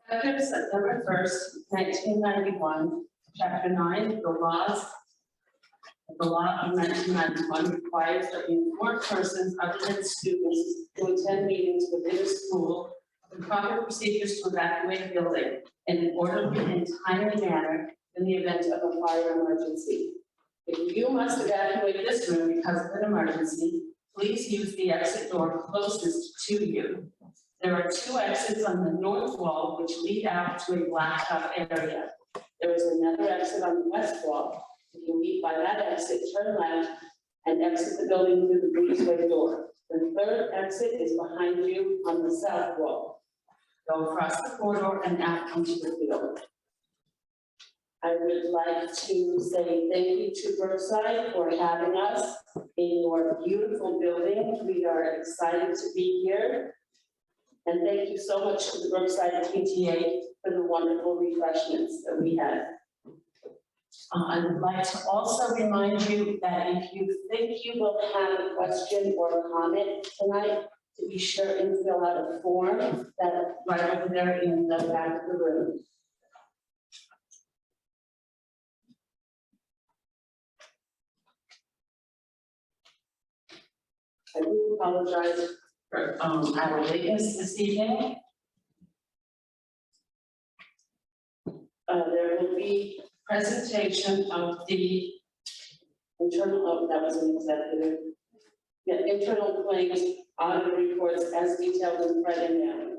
Effective September 1st, 1991, Chapter 9, the law of 1991 requires that the informed persons other than students who attend meetings within the school the proper procedures to evacuate a building in an orderly and timely manner in the event of a fire emergency. If you must evacuate this room because of an emergency, please use the exit door closest to you. There are 2 exits on the north wall which lead out to a blacktop area. There is another exit on the west wall. If you leave by that exit, turn left and exit the building through the breezeway door. The 3rd exit is behind you on the south wall. Go across the corridor and out into the field. I would like to say thank you to Brookside for having us in your beautiful building. We are excited to be here. And thank you so much to the Brookside PTA for the wonderful refreshments that we had. I would like to also remind you that if you think you will have a question or a comment tonight, to be sure and fill out a form that's right over there in the back of the room. I do apologize for our lateness this evening. There will be presentation of the internal, that was an executive. Yeah, internal claims, audit reports as detailed in Friday now.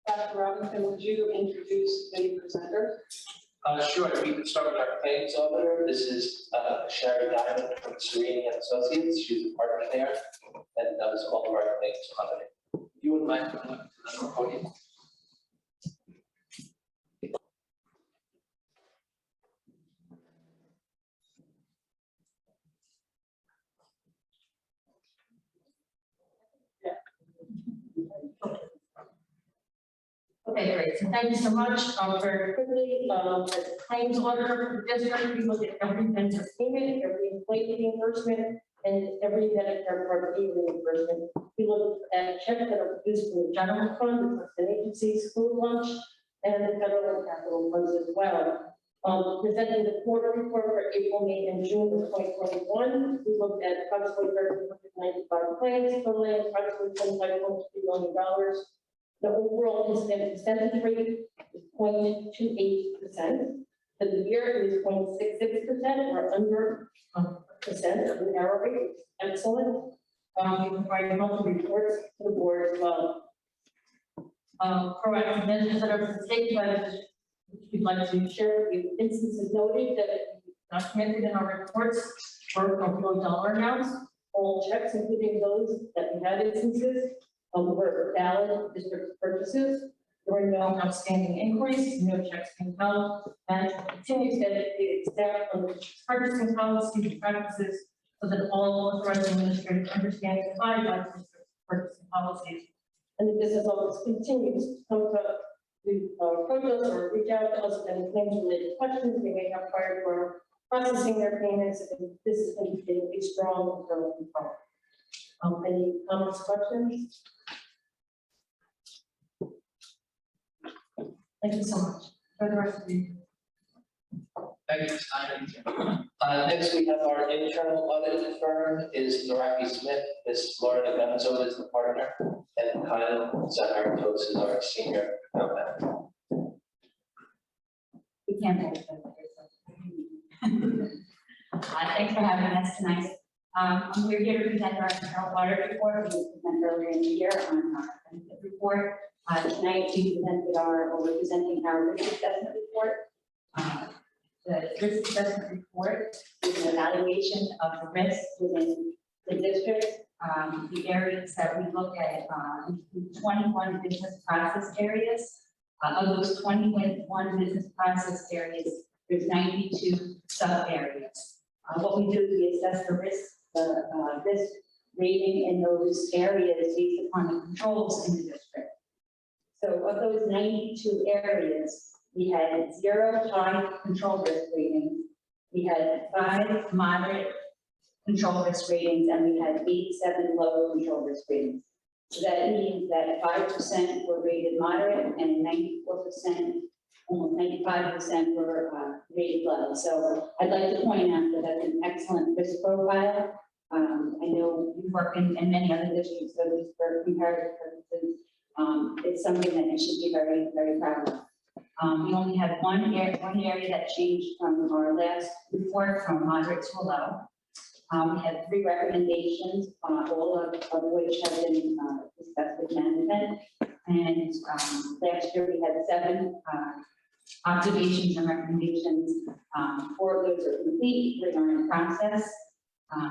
Dr. Robinson, would you introduce the presenter? Sure, we can start with our claims auditor. This is Sherry Diamond from Sereni and Associates. She's a partner there and does all of our claims auditing. If you would mind coming up to the podium. Okay, great. So thank you so much. Very quickly, as a claims auditor for the district, we look at every vendor payment, every employee reimbursement, and every Medicare Part B reimbursement. We look at checks that are produced from the general fund, the trust and agency, school lunch, and the federal and capital funds as well. Presenting the quarter report for April, May, and June of 2021, we looked at approximately 1,395 claims, totaling approximately $25.3 million. The overall incident percentage rate is 0.28%. For the year, it is 0.66%, or under 1% of an error rate. Excellent. We provide monthly reports to the board as well. Proactive measures that are taken by the district, which we'd like to share with you. Instances noted that documented in our reports were below dollar amounts. All checks, including those that we had instances, were valid district purchases. There were no outstanding inquiries, no checks being held. Management continues to educate staff on the purchasing policies and practices so that all authorized administrators understand and abide by the district's purchasing policies. And the business office continues to come to approach us or reach out to us with any claims related questions they may have prior to our processing their payments. And this is indicating a strong internal control. Any comments, questions? Thank you so much. For the rest of you. Thank you, Simon. Next, we have our internal audit firm is Noraki Smith. This Florida Gonzo is the partner, and Kyle Zaharatos is our senior account manager. We can't hold it. Thanks for having us tonight. We're here to present our internal audit report. We presented earlier in the year on our benefit report. Tonight we're presenting our risk assessment report. The risk assessment report is an evaluation of the risk within the district. The areas that we look at include 21 business process areas. Of those 21 business process areas, there's 92 sub areas. What we do is we assess the risk rating in those areas based upon the controls in the district. So of those 92 areas, we had 0 high control risk ratings, we had 5 moderate control risk ratings, and we had 87 low control risk ratings. So that means that 5% were rated moderate and 94%, almost 95% were rated low. So I'd like to point out that that's an excellent risk profile. I know you work in many other districts, so just for comparative purposes, it's something that you should be very, very proud of. We only had one area that changed from our last report from moderate to low. We had 3 recommendations, all of which have been discussed with management. And last year we had 7 observations and recommendations. 4 of those are complete, 3 are in process.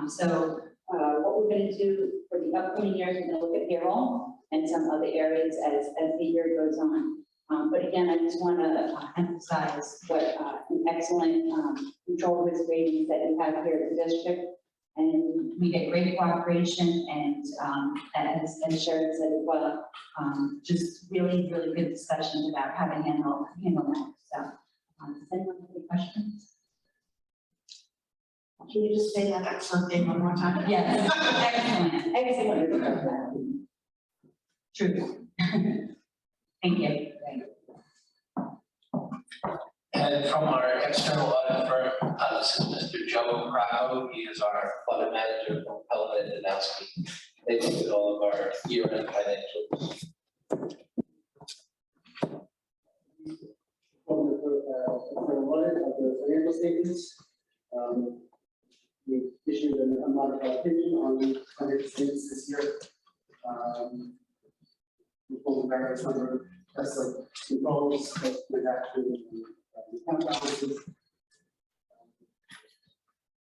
So what we're going to do for the upcoming years, we're going to look at payroll and some other areas as the year goes on. But again, I just want to emphasize what an excellent control risk ratings that you have here at the district. And we get great cooperation, and as Sherry said as well, just really, really good discussions about how to handle that. So, does anyone have any questions? Can you just say that excellent thing one more time? Yes, excellent. True. Thank you. And from our external audit firm, this is Mr. Joe Cracco. He is our audit manager from Pelham and Danowski. They look at all of our year-end financials. From the audit of the financial statements, we issued a modified opinion on the financial statements this year. We pulled the various number of tests of controls, transactions, and account balances.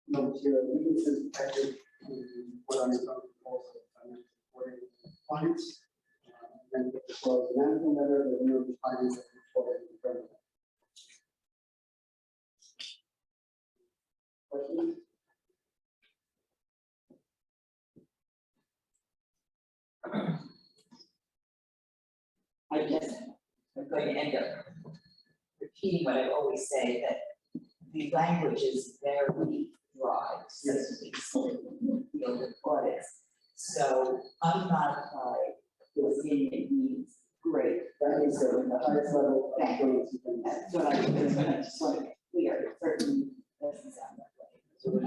No material weaknesses detected in what are controls of financial reporting clients. Then the disclosed management letter, the new findings of reporting determined. Questions? I guess I'm going to end up repeating what I always say, that the language is very broad, so to speak, field of audits. So unmodified opinion means great. That is the highest level of assurance you can. That's what I just want to make clear. It certainly doesn't sound that way. So we're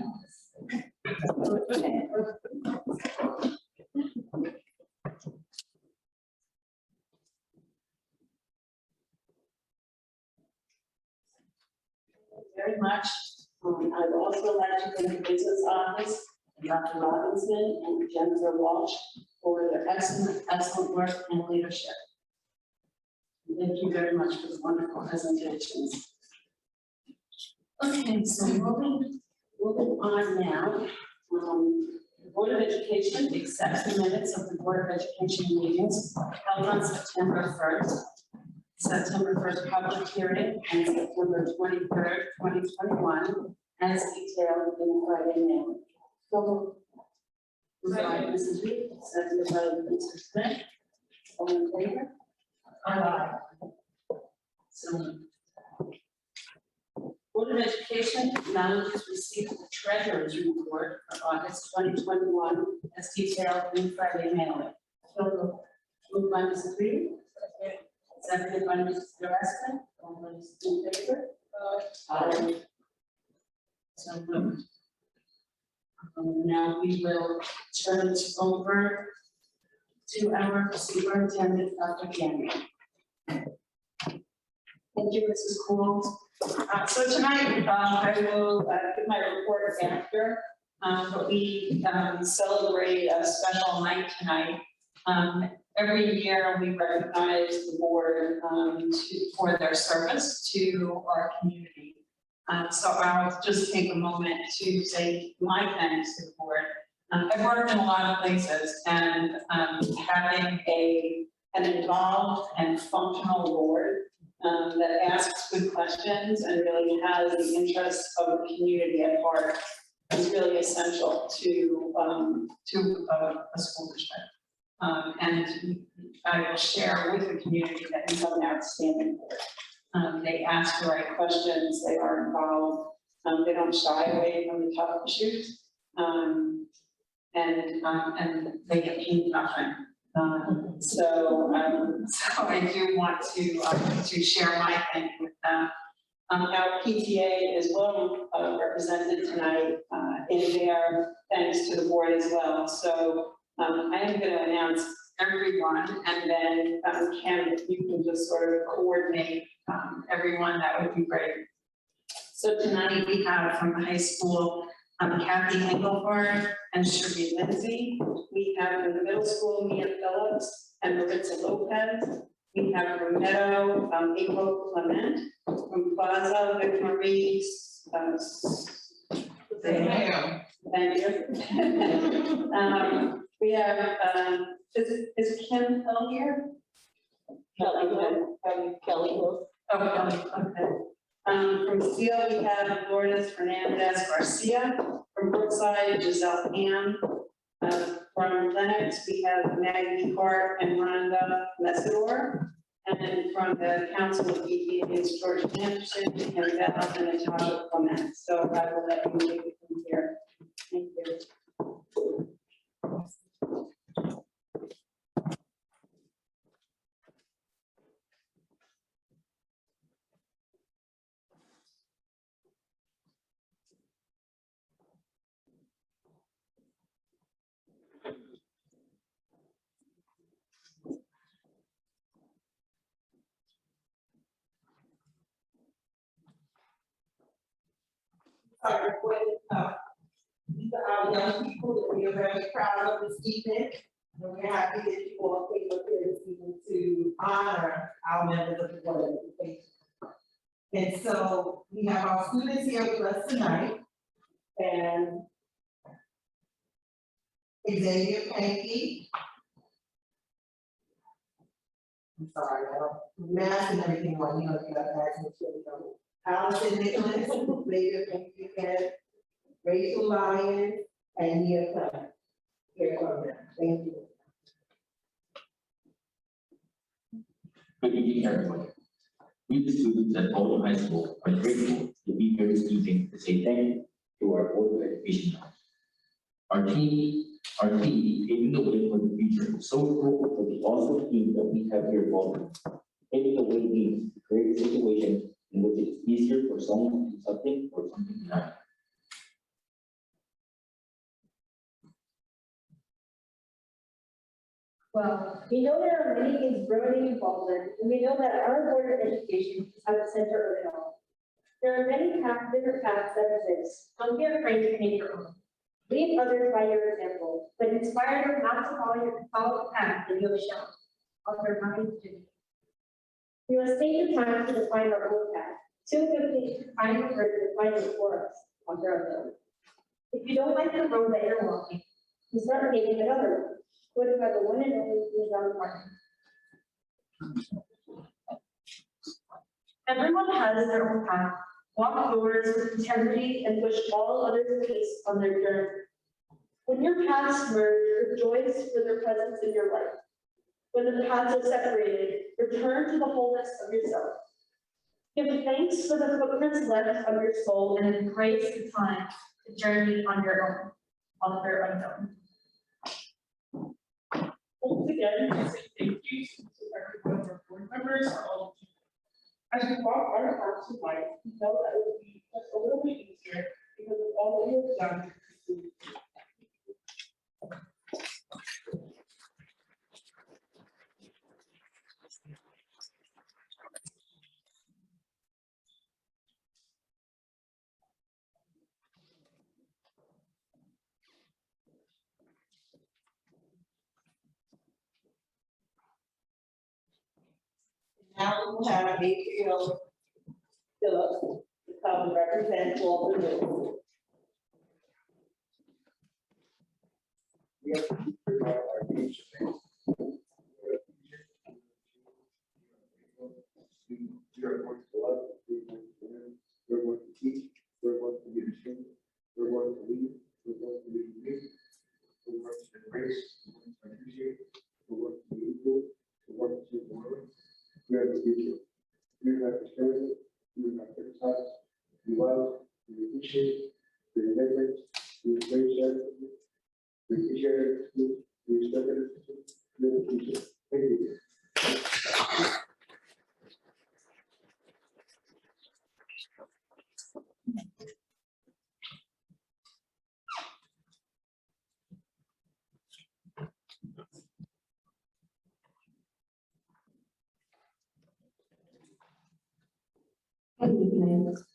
Very much. I'd also like to thank the business office, Dr. Robinson and Jennifer Walsh for their excellent work and leadership. Thank you very much for the wonderful presentations. Okay, so moving on now. The Board of Education accepts the minutes of the Board of Education meetings held on September 1st. September 1st public hearing and September 23rd, 2021, as detailed in the Friday mail. So, moved by Mrs. Reed, seconded by Mr. Smith. All in favor? Aye. So, Board of Education acknowledges receipt of the Treasurer's report for August 2021, as detailed in the Friday mailing. So, moved by Mrs. Reed. Seconded by Mrs. Gillespie. All those in favor? Aye. So moved. Now we will turn it over to our superintendent, Dr. Gannon. Thank you, Mrs. Coles. So tonight, I will give my report after, but we celebrate a special night tonight. Every year we recognize the board for their service to our community. So I'll just take a moment to say my thanks to the board. I've worked in a lot of places, and having an involved and functional board that asks good questions and really has the interests of the community at heart is really essential to a school district. And I will share with the community that we have an outstanding board. They ask the right questions, they are involved, they don't shy away from the tough issues. And they get paid nothing. So I do want to share my thank you with them. Our PTA is well represented tonight in their thanks to the board as well. So I am going to announce everyone, and then Ken, if you can just sort of coordinate everyone, that would be great. So tonight we have from the high school, Kathy Engelhard and Sheree Lindsay. We have from the middle school, Mia Phillips and Maritza Lopez. We have from Meadow, April Clement. From Plaza, Vic Marie. Thank you. We have, is Kim Hill here? Kelly will. Oh, Kelly, okay. From Steele, we have Lourdes Fernandez Garcia. From Brookside, Giselle Ham. From Lennox, we have Maggie Hart and Rhonda Messidor. And from the Council of EPA is George Anderson and Beth and Natasha Clement. So I will let you take it from here. Thank you. Start with, these are our young people that we are very proud of this evening. And we're happy that you all came up here this evening to honor our members of the Board of Education. And so we have our students here with us tonight. And Xavier Pankey. I'm sorry, I don't, math and everything on, you know, you got math and shit, you know. Allison Nicholas, Xavier Pankey, and Rachel Lyons, and Nia Clement. Here from them. Thank you. Good evening, everyone. We, the students at Baldwin High School, are grateful to be here this evening to say thank you to our Board of Education. Our team paving the way for the future is so critical for the awesome team that we have here at Baldwin. Paving the way means to create a situation in which it is easier for someone to do something or something not. Well, we know there are many things brewing in Baldwin, and we know that our Board of Education is at the center of it all. There are many different paths that exist. Don't be afraid to make your own. Lead others by your example, but inspire them not to follow the path that you have shown. Author Martin Luther. We must take the time to define our own path. Too quickly to find the word to define it for us. Author of them. If you don't like the road that you're walking, you start making another one. What about the one and only John Martin? Everyone has their own path. Walk yours with integrity and push all others' pace on their journey. When your paths merge, rejoice for their presence in your life. When the paths are separated, return to the wholeness of yourself. Give thanks for the footprints left on your soul and embrace the time to journey on your own, author unknown. Once again, I say thank you to every one of our board members, all of you. As we walk our paths in life, we know that it will be just a little bit easier because of all that you have done. Now we will have April Phillips to come represent Baldwin Middle. We have to prepare our nature.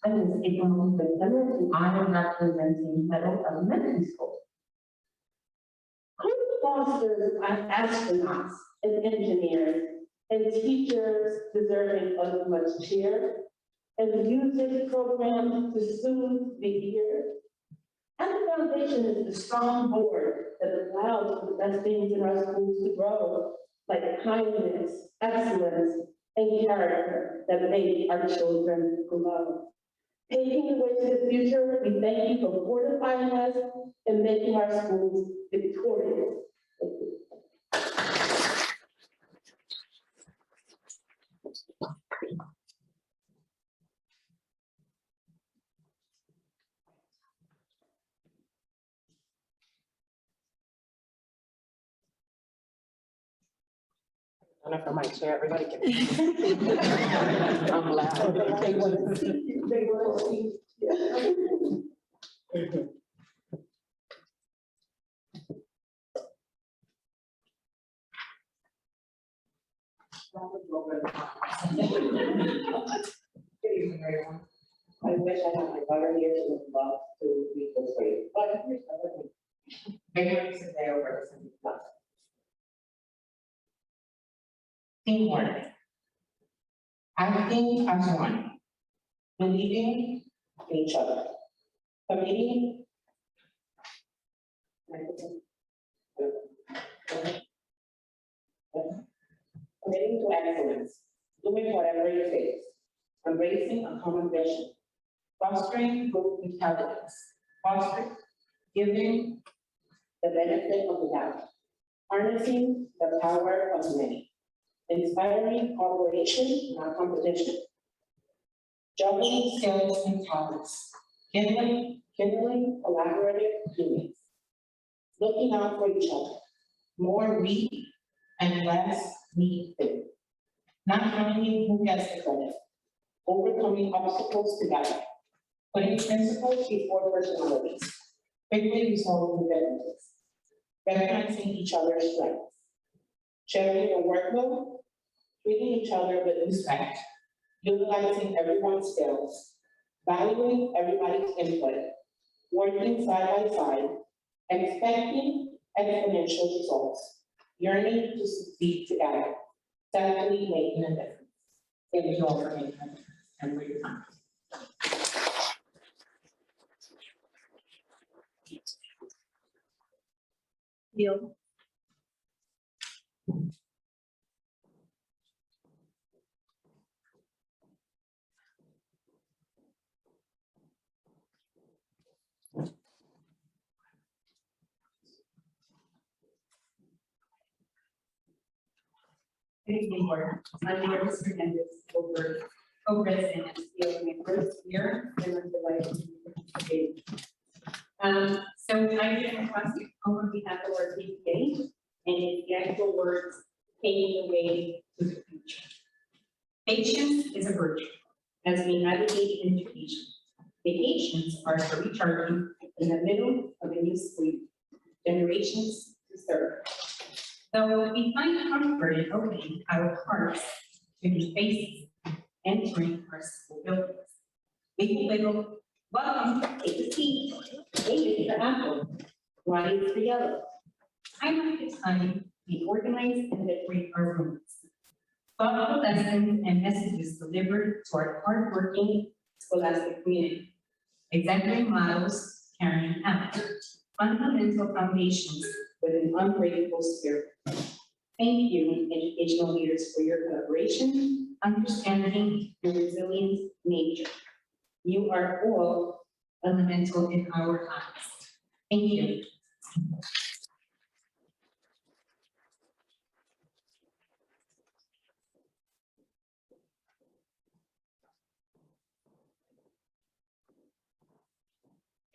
I'm Ms. April Montgomery, and I am representing Meadow Elementary School. Who fosters astronauts and engineers and teachers deserving of much cheer and music programs to soothe the ear? And the foundation is the strong board that allows for the best things in our schools to grow, like kindness, excellence, and character that make our children grow. Paving the way to the future, we thank you for fortifying us and making our schools victorious. Thank you. I know from my chair, everybody can. I'm loud. They want to see you. They want to see you. Good evening, everyone. I wish I had my daughter here to love to read this for you, but here's another thing. Maybe today over some class. Teamwork. Acting as one. Believing in each other. Committing. Committing to excellence. Doing whatever it takes. Embracing a common vision. Fostering group intelligence. Fostering, giving the benefit of the doubt. Harnessing the power of many. Inspiring cooperation, not competition. Juggling skills and talents. Kindling collaborative teammates. Looking out for each other. More we and less me do. Not counting who gets the credit. Overcoming obstacles together. Putting principles before personalities. Quickly resolving differences. Recognizing each other's strengths. Sharing a workload. Treating each other with respect. Utilizing everyone's skills. Valuing everybody's input. Working side by side. Expecting exponential results. Yearning to succeed together. Steadily making a difference. Thank you all for making a difference and for your time. Neil. Good evening, board. I'm Lourdes Hernandez, co-president and CEO of my first year, and I'm delighted to participate. So I did a request on behalf of our PTA, and it's the actual words, paving the way to the future. Patience is a virtue as we navigate into Asia. Vacations are for recharging in the middle of a new school, generations to serve. So we find comfort in opening our hearts to new faces, entering our school buildings. Wiggle, wiggle, welcome, take a seat, wait is the apple, why is the yellow? Time after time, we organize and decorate our rooms. Thoughtful lessons and messages delivered to our hardworking scholastic community. Exemplary models carrying out fundamental foundations with an unbreakable spirit. Thank you, educational leaders, for your collaboration, understanding, and resilient nature. You are all elemental in our eyes. Thank you.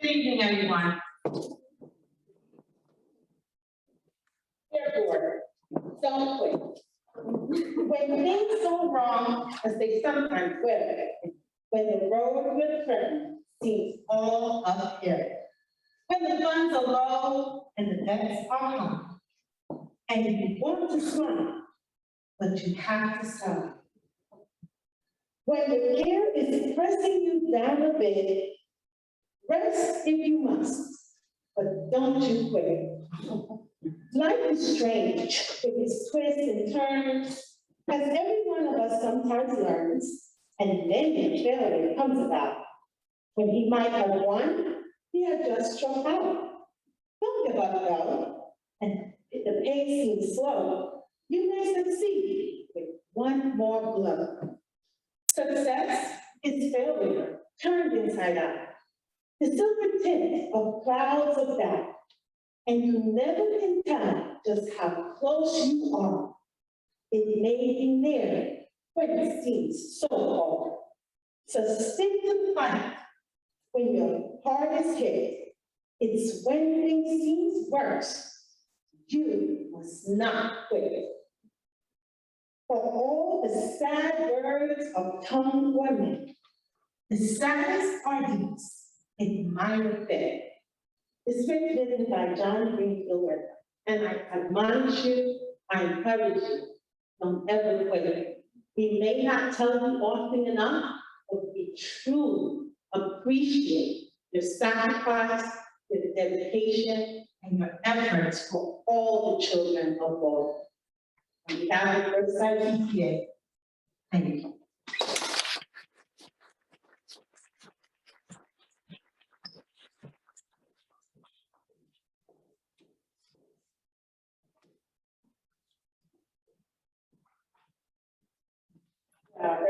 Good evening, everyone. Therefore, don't quit. When things go wrong, as they sometimes will, when the road with friends seems all uphill, when the funds are low and the debts are high, and you want to smile, but you have to smile. When the care is pressing you down a bit, rest if you must, but don't you quit. Life is strange with its twists and turns, as every one of us sometimes learns, and then the failure comes about. When he might have won, he had just struck out. Don't give up, though, and if the pace seems slow, you may succeed with one more blow. Success is failure turned inside out. The silver tint of clouds of doubt, and you never can tell just how close you are. It may be near, but it seems so far. So stick to the fight when your heart is hit. It's when things seem worse. You must not quit. For all the sad words of tongue or lip, the saddest are these in minor fit. It's written by John Greenfield, and I admonish you, I encourage you, don't ever quit. We may not tell you often enough, but we truly appreciate your sacrifice, your dedication, and your efforts for all the children of Baldwin. On behalf of Riverside PTA, thank you.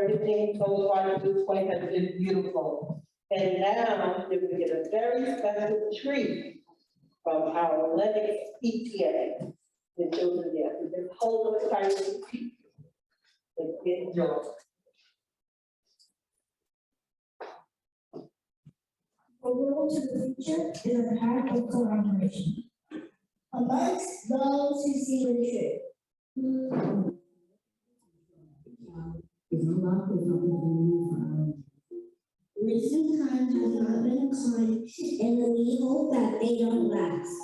Everything so far to this point has been beautiful. And now we're going to get a very special treat from our Lennox PTA, the children there. We've been holding the title to people. Enjoy. A world to the future is a pact of collaboration amongst those who see the truth. Recent times have not been kind, and we hope that they don't last.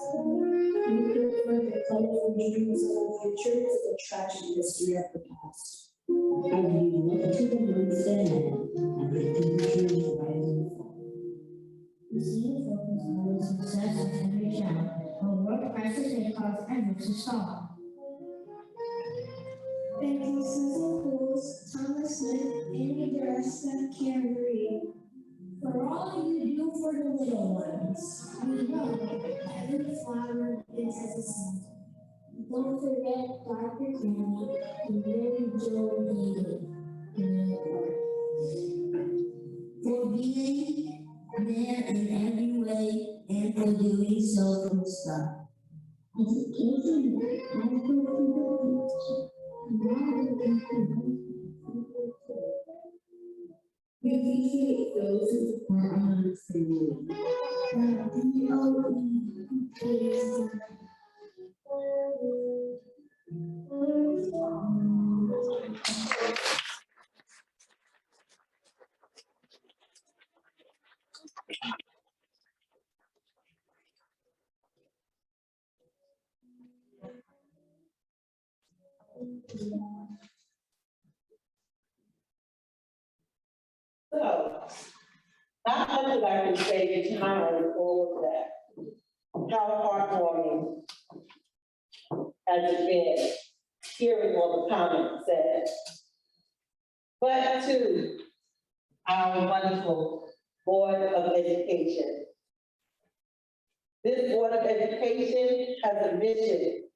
We prefer the colorful dreams of the future to the tragic history of the past. As we look to the months ahead and the future rise and fall. We see the focus on the success of every child, but what crisis it caused ever to stop. Thank Susan Pools, Thomas Smith, Amy Dress, and Camry. For all you do for the little ones, we know every flower is as a seed. Don't forget Dr. Tammy and Mary Jo Neely for being there in every way and for doing so from stuff. We appreciate those who support our understanding. So, not much that I can say behind all of that. How heartwarming has it been hearing all the comments said. But to our wonderful Board of Education. This Board of Education has a mission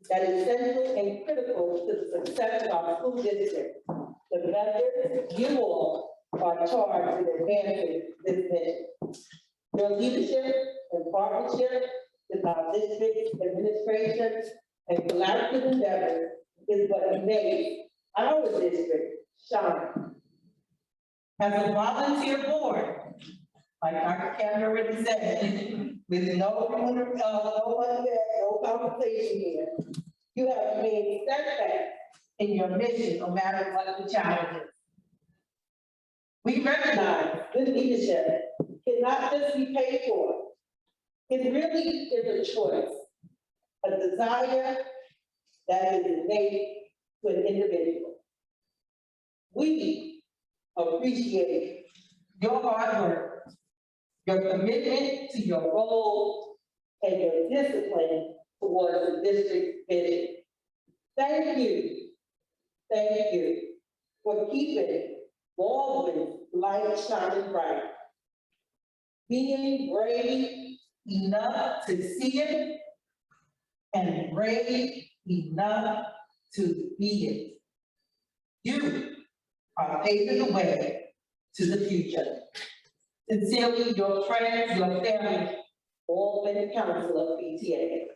that is central and critical to the success of our school district. The members, you all, are charged with advancing this mission. Your leadership and partnership with our district administration and collaborative endeavor is what makes our district shine. As a volunteer board, like Dr. Cameron already said, with no compensation here, you have remained steadfast in your mission, no matter what the challenges. We recognize good leadership cannot just be paid for. It really is a choice, a desire that is innate to an individual. We appreciate your hard work, your commitment to your role, and your discipline towards the district vision. Thank you for keeping Baldwin's light shining bright. Being brave enough to see it and brave enough to be it. You are paving the way to the future. Sincerely, your friends, your family, Baldwin Council of PTA.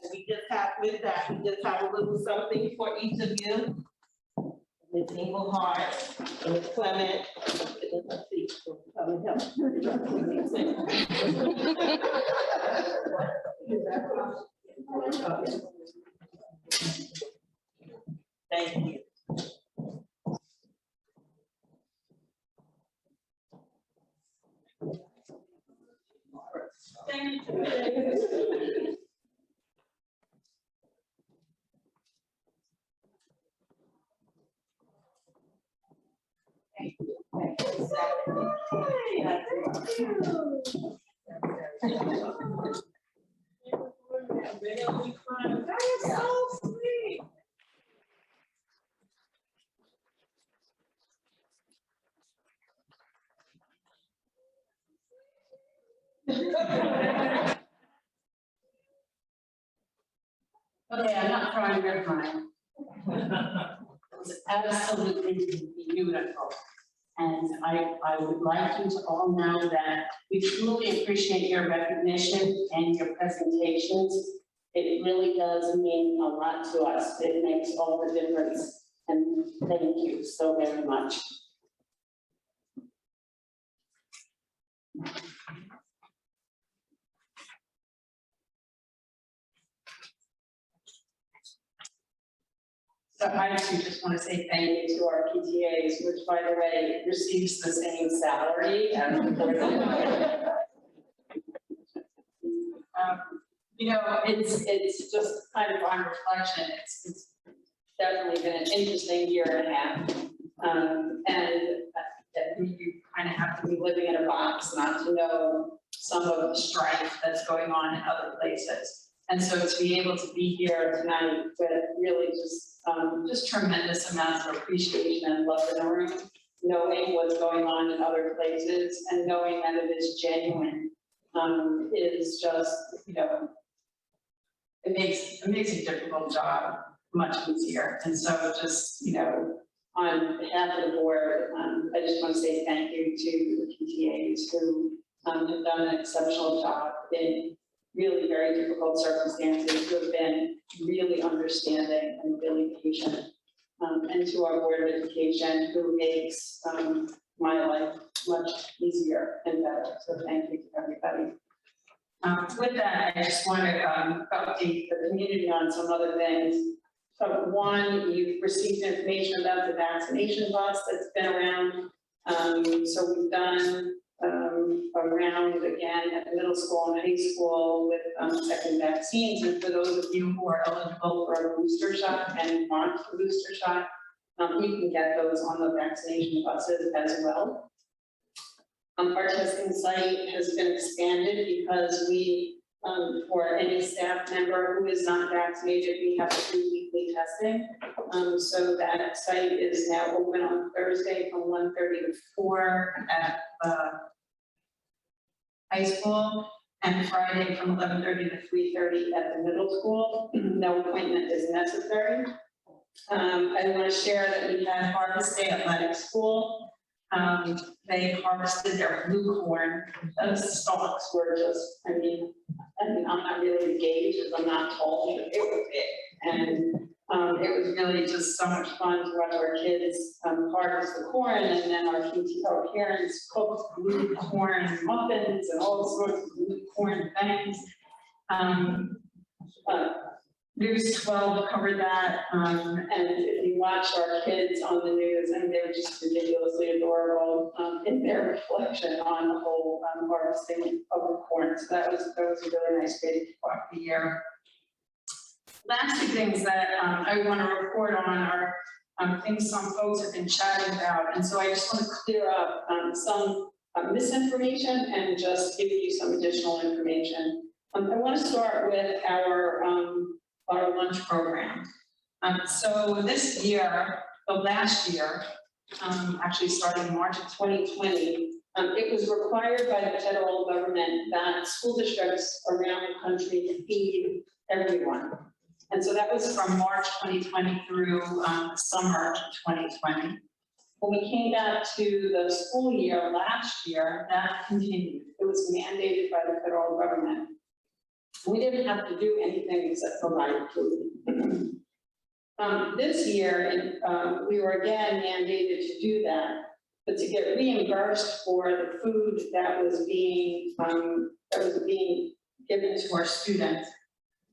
We just have, with that, we just have a little something for each of you. Ms. Engelhardt, Ms. Clement, let's see, come and help. Thank you. Thank you. That is so sweet. Okay, I'm not crying, you're crying. It was absolutely beautiful. And I would like you to all know that we truly appreciate your recognition and your presentations. It really does mean a lot to us. It makes all the difference. And thank you so very much. So I actually just want to say thank you to our PTAs, which, by the way, receives the same salary as the board. You know, it's just kind of on reflection, it's definitely been an interesting year and a half. And you kind of have to be living in a box not to know some of the strife that's going on in other places. And so to be able to be here tonight with really just tremendous amounts of appreciation and love in the room, knowing what's going on in other places and knowing that it is genuine, is just, you know, it makes a difficult job much easier. And so just, you know, on behalf of the board, I just want to say thank you to the PTAs who have done an exceptional job in really very difficult circumstances, who have been really understanding and really patient, and to our Board of Education, who makes my life much easier and better. So thank you to everybody. With that, I just want to update the community on some other things. So one, you've received information about the vaccination bus that's been around. So we've done around again at the middle school and high school with second vaccines. And for those of you who are eligible for a booster shot and want a booster shot, you can get those on the vaccination buses as well. Our testing site has been expanded because we, for any staff member who is not vaccinated, we have to do weekly testing. So that site is now open on Thursday from 1:30 to 4 at high school, and Friday from 11:30 to 3:30 at the middle school. No appointment is necessary. I want to share that we had Harvest Day Athletic School. They harvested their blue corn. Those stalks were just, I mean, I'm not really engaged as I'm not tall, but they were big. And it was really just so much fun to watch our kids harvest the corn, and then our parents cooked blue corn muffins and all sorts of blue corn things. News 12 covered that, and if you watch our kids on the news, and they're just ridiculously adorable in their reflection on the whole harvesting of corn. So that was a really nice way to kick off the year. Last two things that I want to report on are things some folks have been chatting about, and so I just want to clear up some misinformation and just give you some additional information. I want to start with our lunch program. So this year, last year, actually starting March of 2020, it was required by the federal government that school districts around the country feed everyone. And so that was from March 2020 through summer 2020. When we came back to the school year last year, that continued. It was mandated by the federal government. We didn't have to do anything except provide food. This year, we were again mandated to do that, but to get reimbursed for the food that was being given to our students,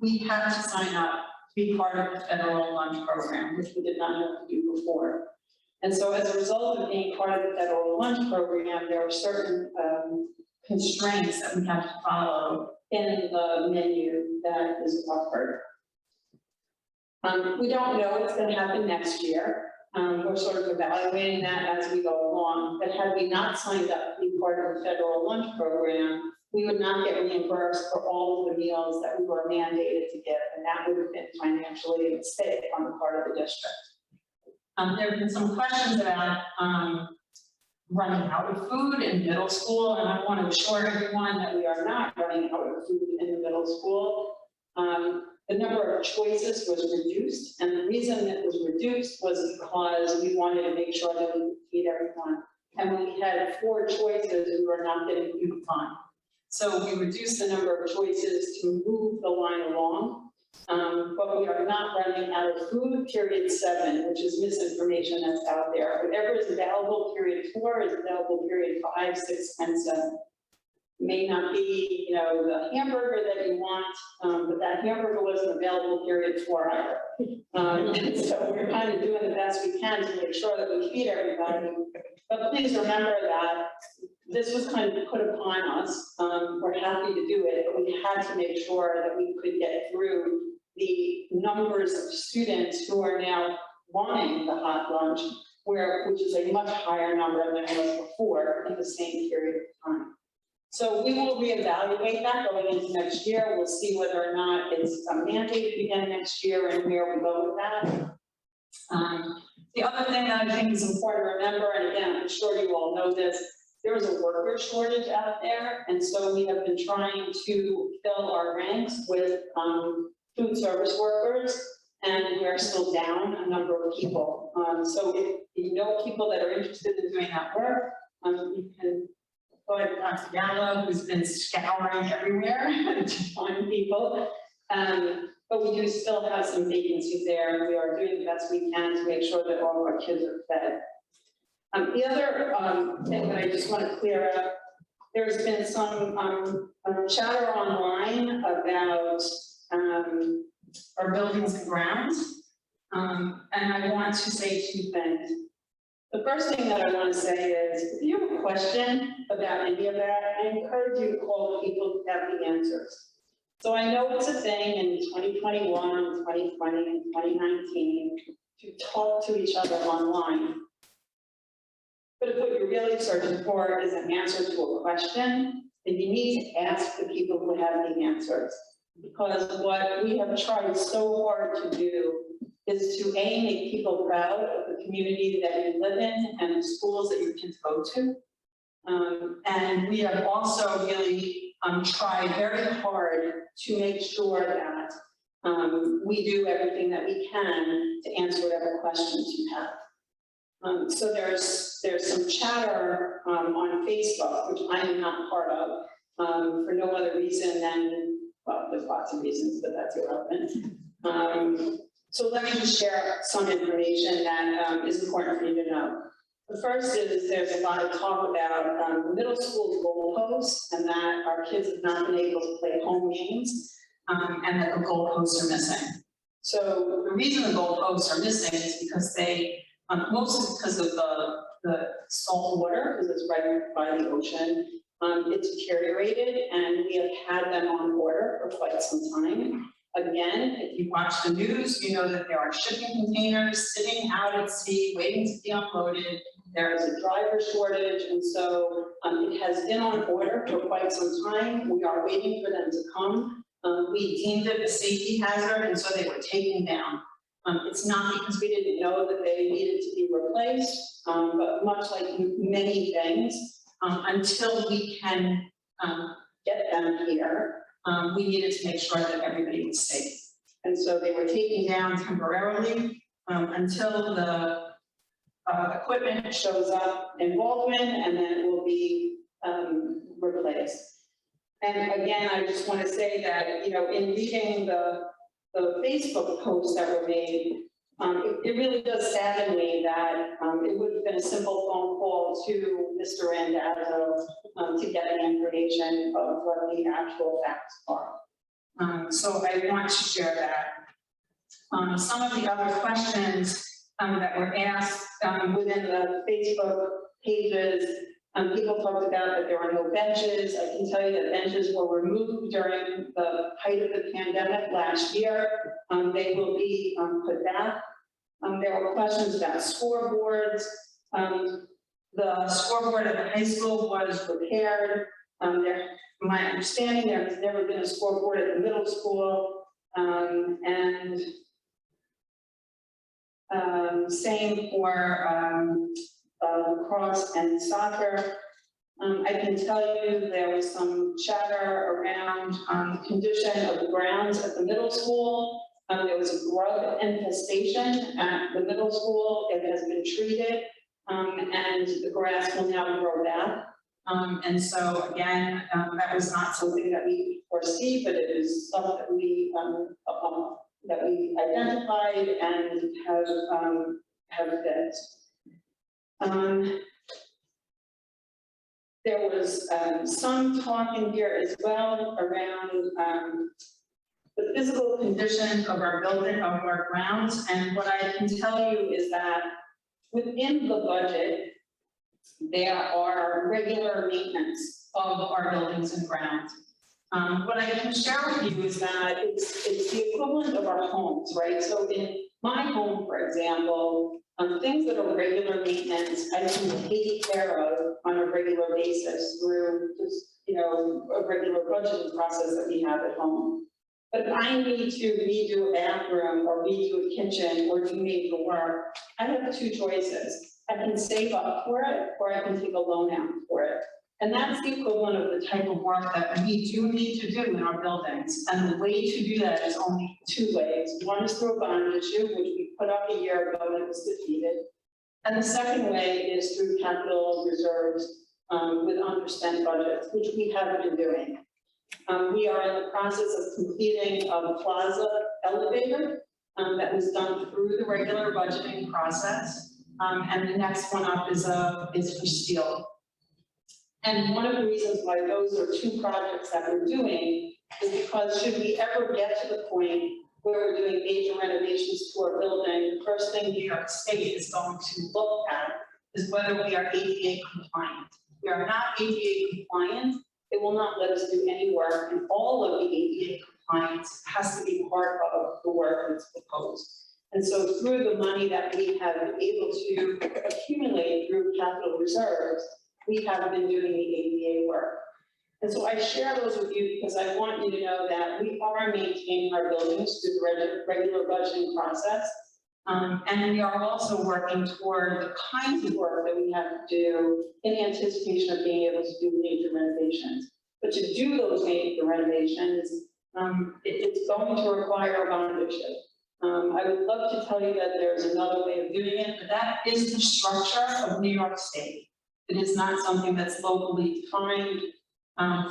we had to sign up to be part of the federal lunch program, which we did not have to do before. And so as a result of being part of the federal lunch program, there were certain constraints that we have to follow in the menu that is offered. We don't know what's going to happen next year. We're sort of evaluating that as we go along, but had we not signed up to be part of the federal lunch program, we would not get reimbursed for all of the meals that we were mandated to give, and that would have been financially a mistake on the part of the district. There have been some questions about running out of food in middle school, and I want to assure everyone that we are not running out of food in the middle school. The number of choices was reduced, and the reason it was reduced was because we wanted to make sure that we could feed everyone. And when we had 4 choices, we were not getting food on. So we reduced the number of choices to move the line along, but we are not running out of food, period 7, which is misinformation that's out there. Whatever is available, period 4 is available, period 5, 6, and 7. May not be, the hamburger that you want, but that hamburger wasn't available, period 4 either. And so we're kind of doing the best we can to make sure that we feed everybody. But please remember that this was kind of put upon us. We're happy to do it, but we had to make sure that we could get through the numbers of students who are now wanting the hot lunch, which is a much higher number than it was before in the same period of time. So we will reevaluate that going into next year. We'll see whether or not it's mandated again next year and where we go with that. The other thing that I think is important to remember, and again, I'm sure you all know this, there is a worker shortage out there, and so we have been trying to fill our ranks with food service workers, and we're still down a number of people. So if you know people that are interested in doing that work, you can go ahead to Dr. Gallo, who's been scouring everywhere to find people. But we do still have some vacancies there, and we are doing the best we can to make sure that all of our kids are fed. The other thing that I just want to clear up, there's been some chatter online about our buildings and grounds, and I want to say 2 things. The first thing that I want to say is, if you have a question about any of that, I encourage you to call the people who have the answers. So I know it's a thing in 2021, 2020, and 2019 to talk to each other online. But if what you're really searching for is an answer to a question, then you need to ask the people who have the answers. Because what we have tried so hard to do is to make people proud of the community that you live in and the schools that your kids go to. And we have also really tried very hard to make sure that we do everything that we can to answer whatever questions you have. So there's some chatter on Facebook, which I am not part of, for no other reason than, well, there's lots of reasons, but that's irrelevant. So let me just share some information that is important for you to know. The first is there's a lot of talk about the middle school goalposts and that our kids have not been able to play home games and that the goalposts are missing. So the reason the goalposts are missing is because they, mostly because of the salt water, because it's right by the ocean. It's deteriorated and we have had them on order for quite some time. Again, if you watch the news, you know that there are shipping containers sitting out at sea, waiting to be unloaded. There is a driver shortage, and so it has been on order for quite some time. We are waiting for them to come. We deemed it a safety hazard, and so they were taken down. It's not because we didn't know that they needed to be replaced, but much like many things, until we can get them here, we needed to make sure that everybody was safe. And so they were taken down temporarily until the equipment shows up in Baldwin, and then it will be replaced. And again, I just want to say that, you know, in reading the Facebook posts that were made, it really does sadden me that it would have been a simple phone call to Mr. Randazzo to get the information of what the actual facts are. So I want to share that. Some of the other questions that were asked within the Facebook pages, people talked about that there are no benches. I can tell you that benches were removed during the height of the pandemic last year. They will be put back. There were questions about scoreboards. The scoreboard at the high school was repaired. From my understanding, there has never been a scoreboard at the middle school. Same for lacrosse and soccer. I can tell you there was some chatter around the condition of the grounds at the middle school. There was a grub infestation at the middle school. It has been treated, and the grass will now grow back. And so again, that was not something that we foresee, but it is something that we identified and have fixed. There was some talk in here as well around the physical condition of our building, of our grounds, and what I can tell you is that within the budget, there are regular maintenance of our buildings and grounds. What I can share with you is that it's the equivalent of our homes, right? So in my home, for example, things that are regular maintenance, I can take care of on a regular basis through just, you know, a regular budgeting process that we have at home. But if I need to redo a bathroom or redo a kitchen or do major work, I have two choices. I can save up for it, or I can take a loan out for it. And that's the equivalent of the type of work that we do need to do in our buildings. And the way to do that is only two ways. One is through a bond issue, which we put up a year ago and it was defeated. And the second way is through capital reserves with underspent budgets, which we have been doing. We are in the process of completing a plaza elevator that was done through the regular budgeting process. And the next one up is for steel. And one of the reasons why those are two projects that we're doing is because should we ever get to the point where we're doing major renovations to our building, the first thing New York State is going to look at is whether we are ADA compliant. If we are not ADA compliant, it will not let us do any work, and all of the ADA compliance has to be part of the work that's proposed. And so through the money that we have been able to accumulate through capital reserves, we have been doing the ADA work. And so I share those with you because I want you to know that we are maintaining our buildings through the regular budgeting process. And we are also working toward the kinds of work that we have to do in anticipation of being able to do major renovations. But to do those major renovations, it's going to require a bond issue. I would love to tell you that there's another way of doing it, but that is the structure of New York State. It is not something that's locally defined.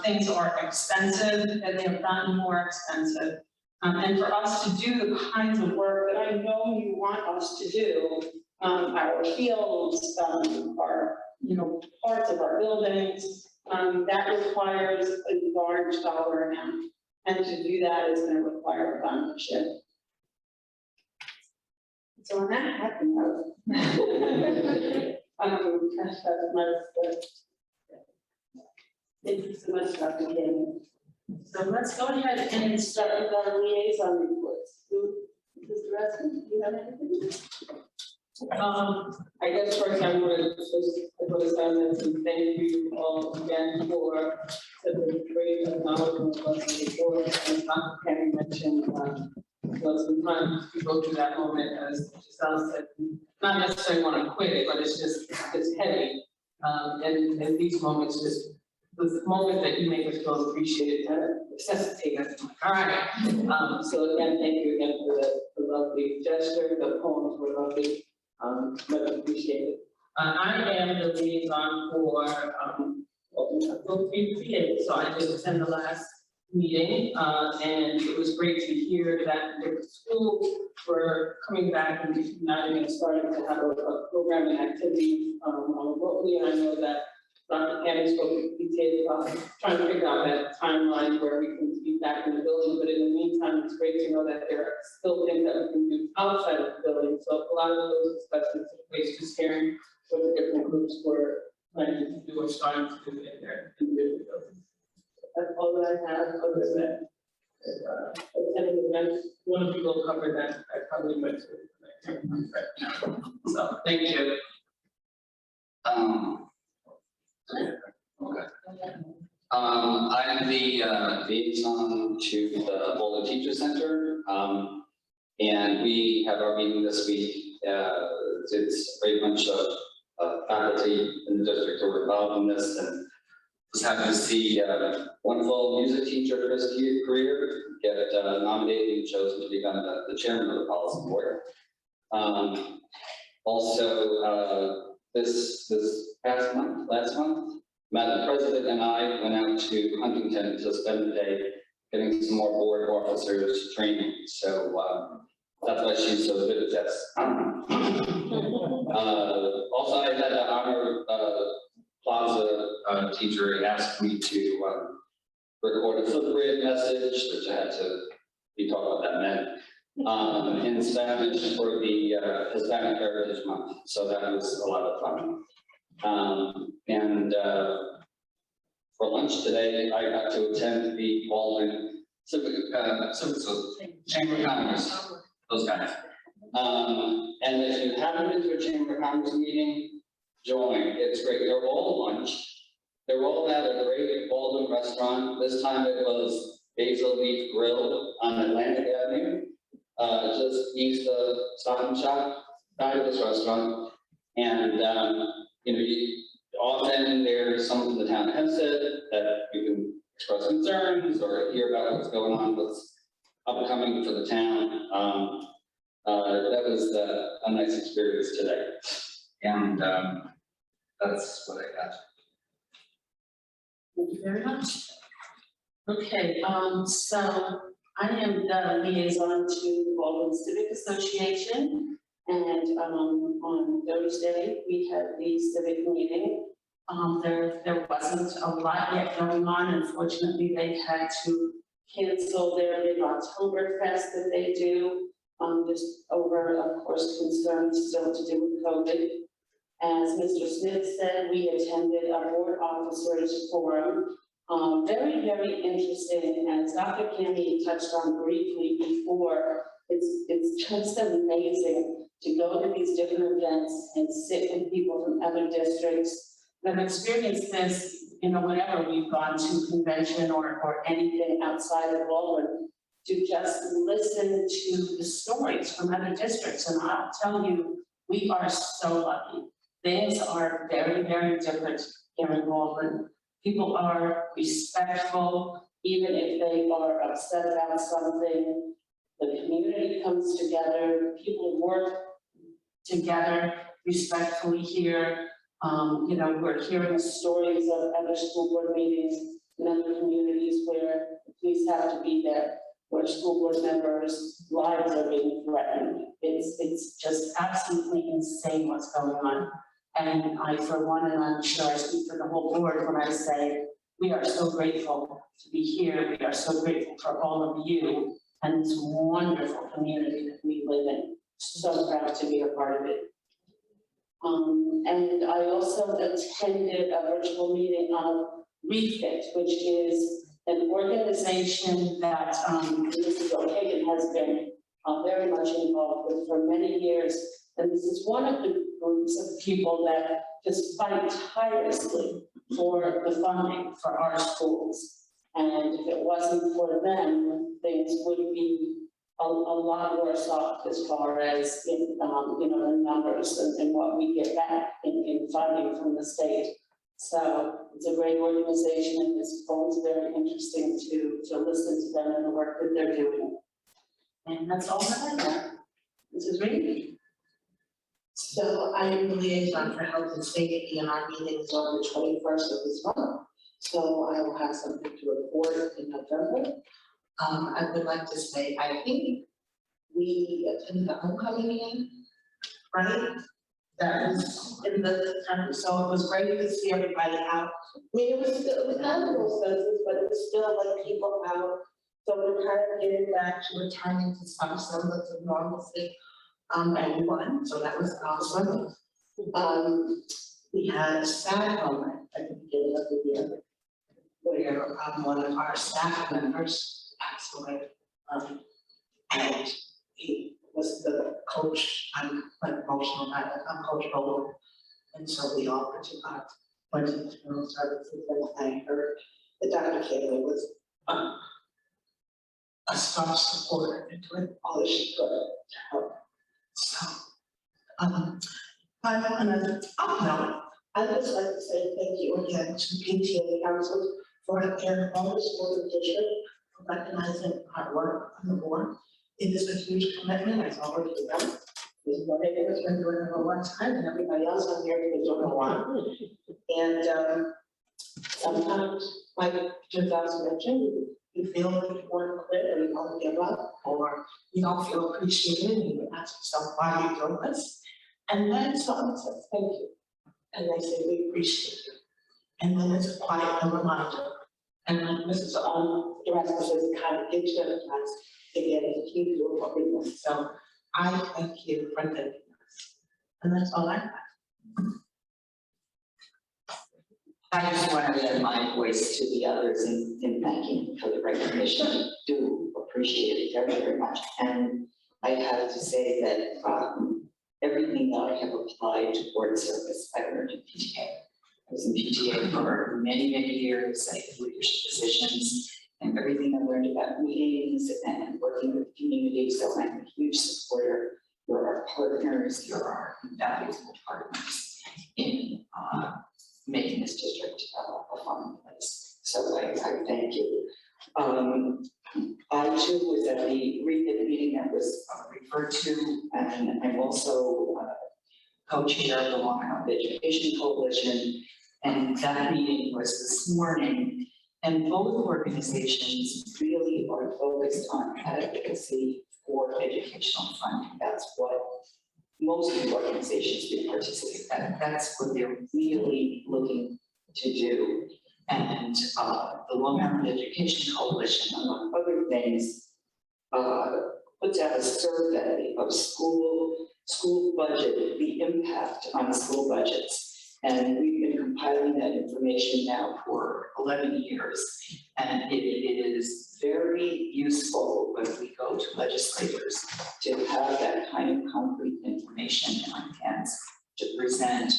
Things are expensive and they have gotten more expensive. And for us to do the kinds of work that I know you want us to do, our fields, our, you know, parts of our buildings, that requires a large dollar amount. And to do that is going to require a bond issue. So on that happy note. That's my, thank you so much, Dr. Kim. So let's go ahead and start with our liaison reports. Mr. Raskin, do you have anything? I guess first I would just put a silence and thank you all again for the great acknowledgement of the report. As Dr. Kenny mentioned, well, sometimes you go through that moment, as Giselle said, not necessarily want to quit, but it's just, it's heavy. And these moments just, the moment that you make us feel appreciated, necessitate us. All right. So again, thank you again for the lovely gesture. The poems were lovely. Much appreciated. I am the liaison for, so I just attended the last meeting, and it was great to hear that the schools were coming back and uniting and starting to have a program and activity remotely, and I know that Dr. Cannon spoke to detail about trying to figure out that timeline where we can be back in the building, but in the meantime, it's great to know that there are still things that we can do outside of the building. So a lot of those discussions took place, just hearing what the different groups were planning to do or starting to do in their individual buildings. That's all that I have, other than attending events. One of you will cover that. I probably went to it. So thank you. Okay. I'm the liaison to the Baldwin Teacher Center, and we have our meeting this week. It's a great bunch of faculty in the district who are involved in this, and was happy to see wonderful music teacher Chris Career get nominated and chosen to become the chairman of the policy board. Also, this last month, Madam President and I went out to Huntington to spend the day getting some more board officers training. So that's why she's so good at this. Also, I had the honor Plaza teacher asked me to record a Flipgrid message, which I had to be taught what that meant, in Spanish for the Hispanic Heritage Month. So that was a lot of fun. For lunch today, I got to attend the Baldwin Civic Chamber of Commerce, those guys. And if you haven't been to a Chamber of Commerce meeting, join. It's great. They're all lunch. They're all at a great Baldwin restaurant. This time it was Basil Leaf Grill on Atlantic Avenue, just east of Stop and Shop, fabulous restaurant. And often there's someone from the town of Hempstead that you can express concerns or hear about what's going on, what's upcoming for the town. That was a nice experience today. And that's what I got. Thank you very much. Okay, so I am the liaison to the Baldwin Civic Association. And on Thursday, we had the civic meeting. There wasn't a lot yet going on. Unfortunately, they had to cancel their big Oktoberfest that they do, just over, of course, concerns still to do with COVID. As Mr. Smith said, we attended a board officers forum. Very, very interesting, as Dr. Cammy touched on briefly before. It's just amazing to go to these different events and sit with people from other districts. I've experienced this, whenever we've gone to convention or anything outside of Baldwin, to just listen to the stories from other districts. And I'll tell you, we are so lucky. Things are very, very different here in Baldwin. People are respectful, even if they are upset about something. The community comes together, people work together respectfully here. We're hearing stories of other school board meetings in other communities where the police have to be there, where school board members' lives are being threatened. It's just absolutely insane what's going on. And I, for one, and I'm sure I speak for the whole board when I say, we are so grateful to be here. We are so grateful for all of you and this wonderful community that we live in. so proud to be a part of it. And I also attended a virtual meeting of Refit, which is an organization that Mrs. O'Hagan has been very much involved with for many years. And this is one of the groups of people that just fight tirelessly for the funding for our schools. And if it wasn't for them, things would be a lot worse off as far as, you know, the numbers and what we get back in funding from the state. So it's a great organization, and it's always very interesting to listen to them and the work that they're doing. And that's all that I got. Mrs. Reed? So I am the liaison for health and safety, and our meeting is on the 21st of this month. So I will have something to report in November. I would like to say, I think we attended the homecoming game, right? That was in the country, so it was great to see everybody out. I mean, it was not a little census, but it was still like people out. So we're kind of getting back to returning to some semblance of normalcy. And we won, so that was awesome. We had a sad moment at the beginning of the year where one of our staff members passed away. And he was the coach, I'm like emotional about it, I'm Coach Baldwin. And so we all went to the funeral services, and I heard that Dr. Cayley was a staunch supporter and doing all that she could to help. So, on another note, I'd just like to say thank you again to PTA Council for their all the schools in the district for recognizing our work on the board. It is a huge commitment, as already done. This is what they has been doing it for a long time, and everybody else on here has been doing it a while. And sometimes, like Giselle mentioned, you feel like you want to quit, or you want to give up, or you don't feel appreciated, and you ask yourself why you're doing this. And then someone says, thank you. And they say, we appreciate you. And then it's a quiet reminder. And like Mrs. Durasco says, it kind of gives you a chance to get a huge group of people. So I thank you for thanking us. And that's all I have. I just want to add my voice to the others in thanking for the recognition. I do appreciate it very, very much. And I have to say that everything that I have applied to board service, I learned in PTA. I was in PTA for many, many years. I had leadership positions, and everything I learned about meetings and working with community. So I'm a huge supporter. You're our partners. You're our invaluable partners in making this district a fun place. So I thank you. I too was at the Refit meeting that was referred to, and I'm also co-chair of the Long Island Education Coalition. And that meeting was this morning, and both organizations really are focused on advocacy for educational funding. That's what most of the organizations do participate in. That's what they're really looking to do. And the Long Island Education Coalition, among other things, puts out a survey of school budget, the impact on school budgets. And we've been compiling that information now for 11 years. And it is very useful when we go to legislators to have that kind of concrete information in our hands to present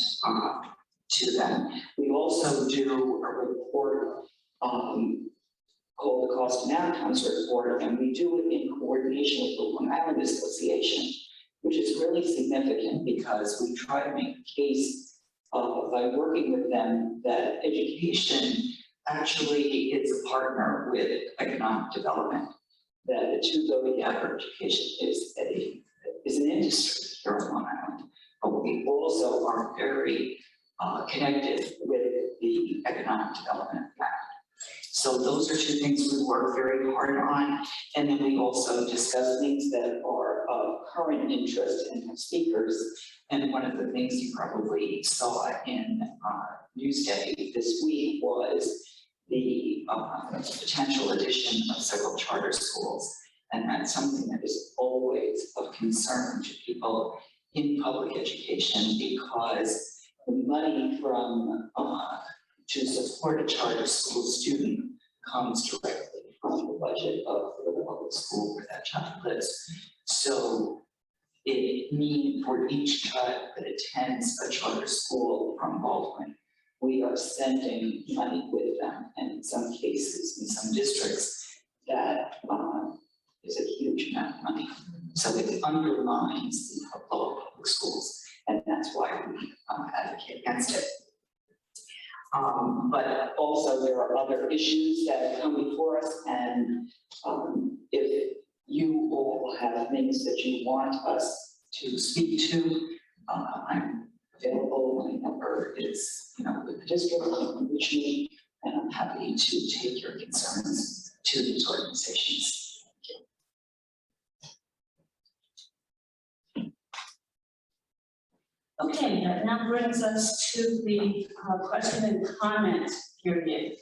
to them. We also do a report called the Cost and Outcomes Report, and we do it in coordination with the Long Island Association, which is really significant because we try to make a case by working with them that education actually is a partner with economic development, that the two go together. Education is an industry here on Long Island, but we also are very connected with the Economic Development Act. So those are two things we work very hard on. And then we also discuss things that are of current interest in the speakers. And one of the things you probably saw in Newsday this week was the potential addition of several charter schools. And that's something that is always of concern to people in public education, because the money from, to support a charter school student comes directly from the budget of the public school where that child lives. So it means for each child that attends a charter school from Baldwin, we are sending money with them, and in some cases, in some districts, that is a huge amount of money. So it undermines the local public schools, and that's why we advocate against it. But also there are other issues that come before us, and if you all have things that you want us to speak to, I'm available. My number is, with the district, you can reach me, and I'm happy to take your concerns to these organizations. Okay, that now brings us to the question and comment period.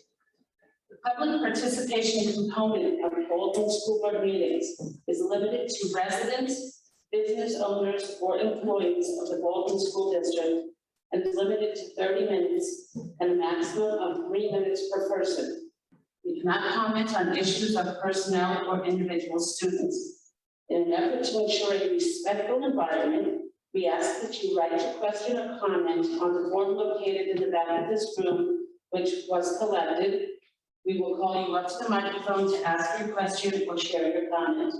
The public participation component of Baldwin School Board meetings is limited to residents, business owners, or employees of the Baldwin School District, and is limited to 30 minutes and a maximum of 3 minutes per person. We cannot comment on issues of personnel or individual students. In an effort to ensure a respectful environment, we ask that you write your question or comment on the form located in the back of this room, which was collected. We will call you up to the microphone to ask your question or share your comment.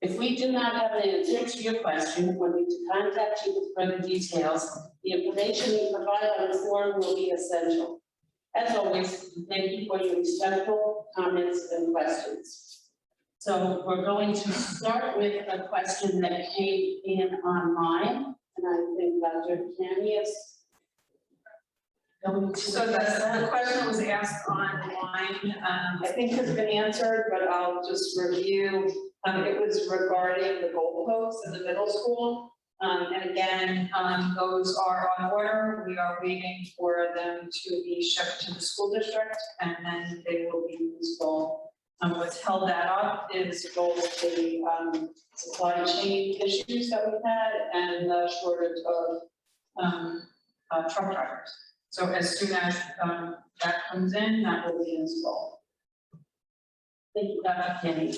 If we do not have an answer to your question, or need to contact you with further details, the information you provide on the form will be essential. As always, thank you for your respectful comments and questions. So we're going to start with a question that came in online, and I think Dr. Canny is going to. So the question was asked online, I think has been answered, but I'll just review. It was regarding the goalposts in the middle school. And again, those are on order. We are waiting for them to be shipped to the school district, and then they will be installed. What's held that up is both the supply chain issues that we've had and the shortage of truck drivers. So as soon as that comes in, that will be installed. Thank you, Dr. Kenny.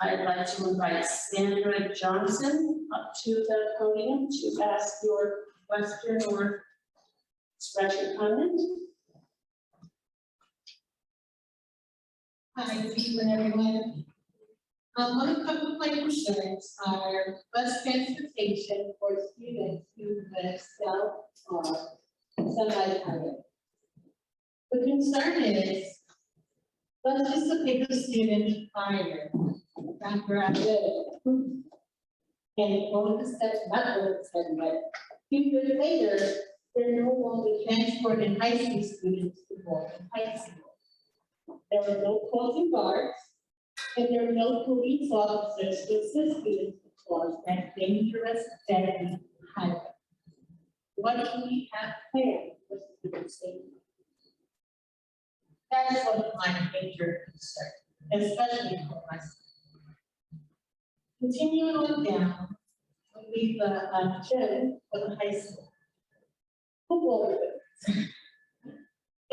I'd like to invite Sandra Johnson up to the podium to ask your question or express your comment. Hi, good evening, everyone. A couple of my concerns are bus transportation for students who live south or semi-highway. The concern is, let's just pick a student higher, not where I live. And all of a sudden, not all of a sudden, but a few years later, they're no longer transporting high school students to Baldwin High School. There are no crossing guards, and there are no police officers to assist students to cross that dangerous, deadly highway. What do we have planned for student safety? That is one of my major concerns, especially for myself. Continuing on down, we leave the gym for the high school. Football fields.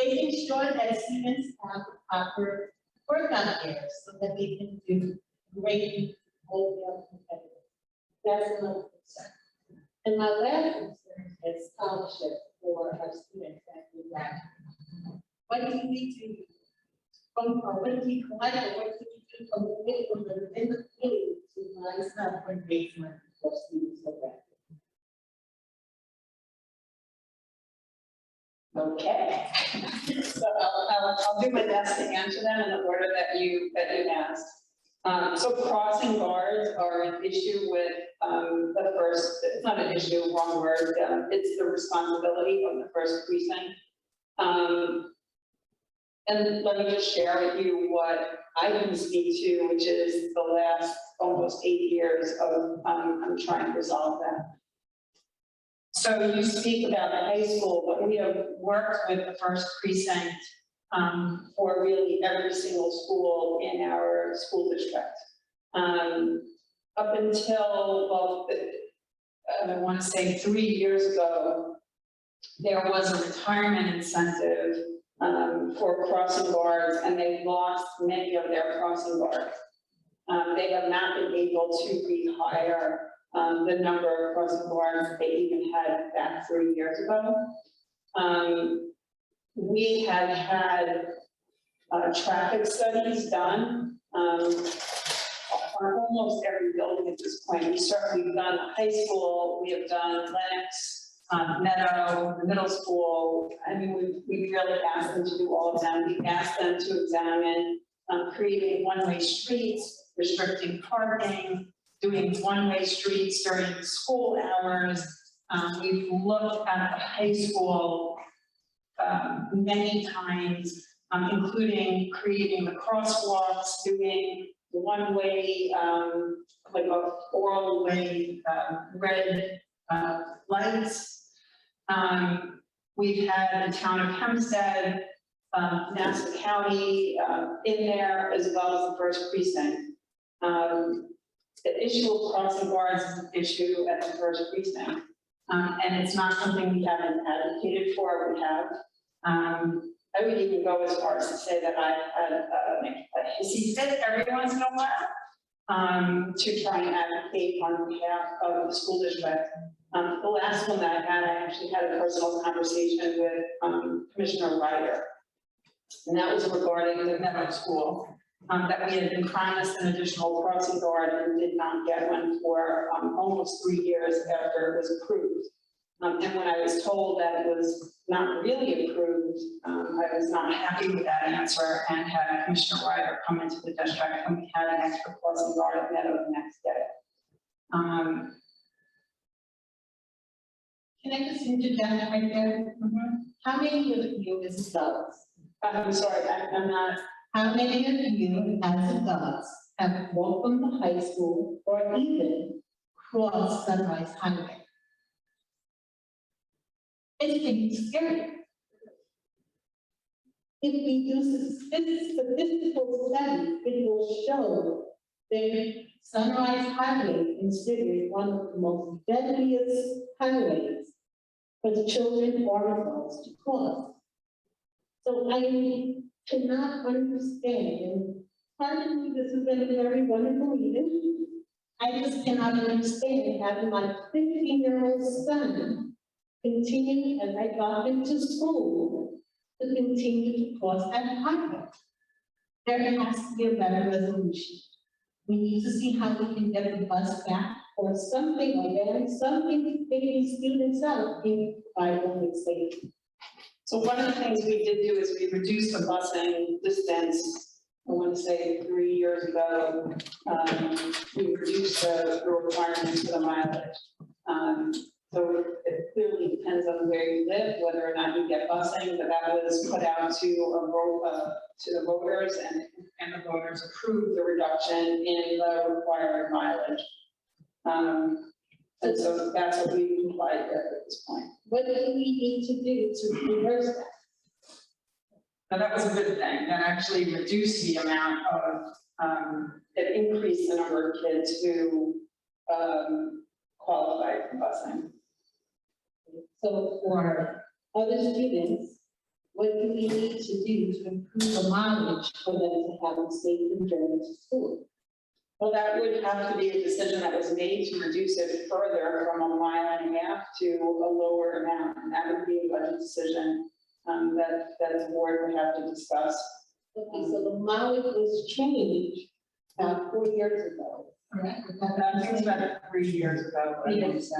Making sure that students have proper workout gear so that they can do great all the other competitors. That's another concern. And my last concern is scholarship for our students that we graduate. What do we do from, or what do we collect, or what do we do from the within the community to rise up for engagement for students like that? Okay. So I'll do my best to answer them in the order that you asked. So crossing guards are an issue with the first, it's not an issue, wrong word, it's the responsibility of the first precinct. And let me just share with you what I can speak to, which is the last almost 8 years of I'm trying to resolve that. So you speak about the high school, but we have worked with the first precinct for really every single school in our school district. Up until, well, I want to say 3 years ago, there was a retirement incentive for crossing guards, and they lost many of their crossing guards. They have not been able to rehire the number of crossing guards they even had back 3 years ago. We have had traffic studies done on almost every building at this point. We've done the high school, we have done Lennox, Meadow, the middle school. I mean, we really asked them to do all of them. We asked them to examine creating one-way streets, restricting parking, doing one-way streets during school hours. We've looked at the high school many times, including creating the crosswalks, doing one-way, like a four-way red lights. We've had the town of Hempstead, Nassau County in there, as well as the first precinct. The issue of crossing guards is an issue at the first precinct, and it's not something we haven't advocated for. We have. I would even go as far as to say that I've had a hissy fit every once in a while to try and advocate on behalf of the school district. The last one that I had, I actually had a personal conversation with Commissioner Ryder, and that was regarding the Meadow School, that we had been promised an additional crossing guard and did not get one for almost 3 years after it was approved. And when I was told that it was not really approved, I was not happy with that answer and had Commissioner Ryder come into the district, and we had an extra crossing guard at Meadow the next day. Can I just interject right there? How many of you as adults, I'm sorry, I'm not. how many of you as adults have walked from the high school or even crossed Sunrise Highway? It's pretty scary. If we do statistical study, it will show that Sunrise Highway is considered one of the most deadliest highways for the children or adults to cross. So I cannot understand, and pardon me, this has been a very wonderful meeting. I just cannot understand having my 15-year-old son continue as I got into school to continue to cross that highway. There has to be a better resolution. We need to see how we can get the bus back or something, or then something maybe students out in by safety. So one of the things we did do is we reduced the busing distance. I want to say 3 years ago, we reduced the requirements for the mileage. So it clearly depends on where you live, whether or not you get busing, but that was put out to the voters, and the voters approved the reduction in the required mileage. And so that's what we complied with at this point. What do we need to do to reverse that? Now, that was a good thing. That actually reduced the amount of, it increased the number of kids who qualified for busing. So for other students, what do we need to do to improve the mileage for them to have a safe journey to school? Well, that would have to be a decision that was made to reduce it further from 1.5 miles to a lower amount. And that would be a budget decision that the board would have to discuss. Okay, so the mileage was changed about 4 years ago, correct? I think it's about 3 years ago. Yes.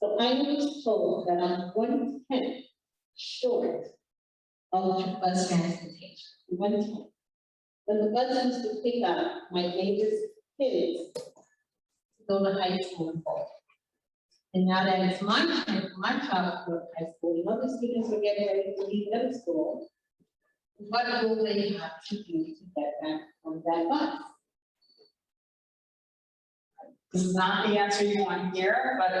So I was told that I'm 1/10 short of bus transportation, 1/10. When the bus used to pick up my neighbor's kids to go to high school in Baldwin. And now that it's my time for my child to go to high school, and other students are getting ready to leave middle school, what will they have to do to get back on that bus? This is not the answer you want to hear, but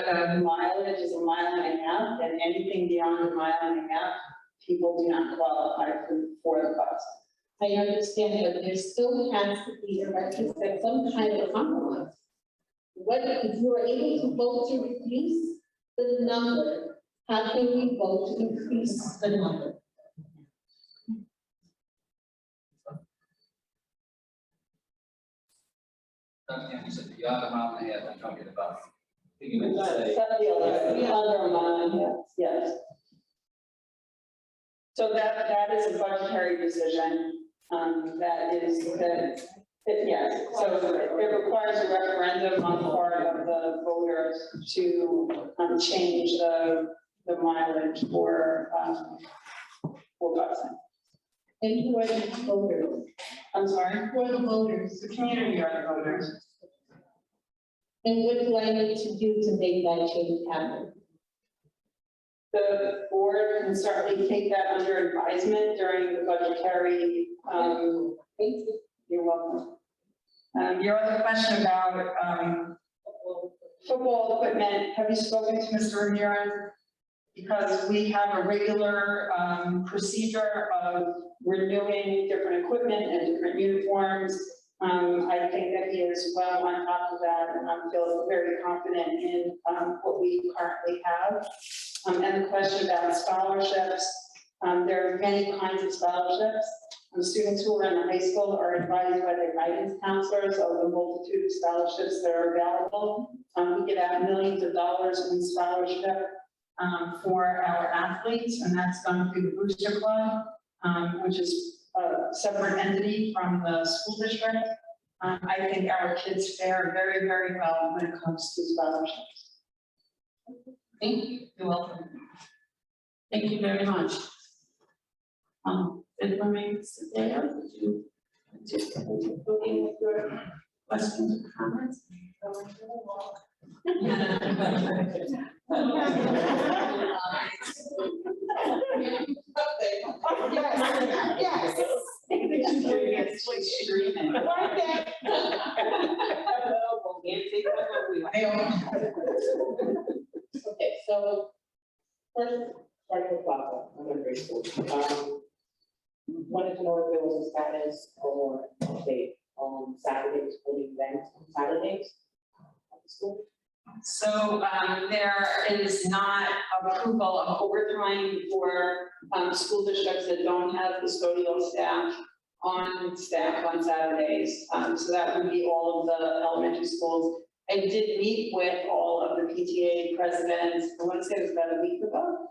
mileage is 1.5 miles, and anything beyond 1.5 miles, people do not qualify for the bus. I understand, but there still has to be a retrospect, some kind of compromise. What, if you are able to vote to reduce the number, how can we vote to increase the number? You said the other amount they have, I'm talking about. The other amount, yes. So that is a budgetary decision, yes, so it requires a referendum on the part of the voters to, change the mileage for busing. And who are the voters? I'm sorry, Who are the voters? the community are the voters. And what do I need to do to make that change happen? The board can certainly take that under advisement during the budgetary, Thank you. you're welcome. Your other question about, football equipment, have you spoken to Mr. Ramirez? Because we have a regular, procedure of renewing different equipment and different uniforms. I think that he is well on top of that, and I feel very confident in, what we currently have. And the question about scholarships, there are many kinds of scholarships. Students who are in the high school are advised by their guidance counselors of the multitude of scholarships that are available. We give out millions of dollars in scholarship for our athletes, and that's done through the Booster Club, which is a separate entity from the school district. I think our kids fare very, very well when it comes to scholarships. Thank you. You're welcome. Thank you very much. It remains there. Would you just begin with your questions or comments? Okay, so first, starting with Plaza, elementary school. Wanted to know if there was a status or update on Saturdays, for the events on Saturdays at the school. So there is not approval of overtime for school districts that don't have custodial staff on Saturdays. So that would be all of the elementary schools. I did meet with all of the PTA presidents, I want to say it was about a week ago.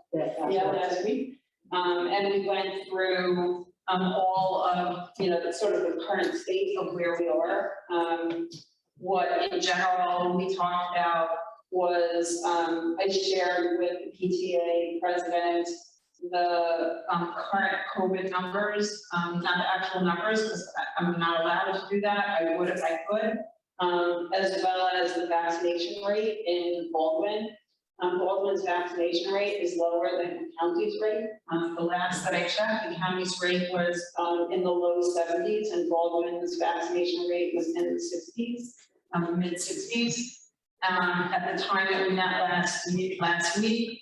Yeah, last week. And we went through all of, the sort of the current state of where we are. What in general we talked about was, I shared with the PTA president the current COVID numbers, not the actual numbers, because I'm not allowed to do that. I would if I could, as well as the vaccination rate in Baldwin. Baldwin's vaccination rate is lower than the county's rate. The last that I checked, the county's rate was in the low 70s, and Baldwin's vaccination rate was in the 60s, mid 60s. At the time that we met last week,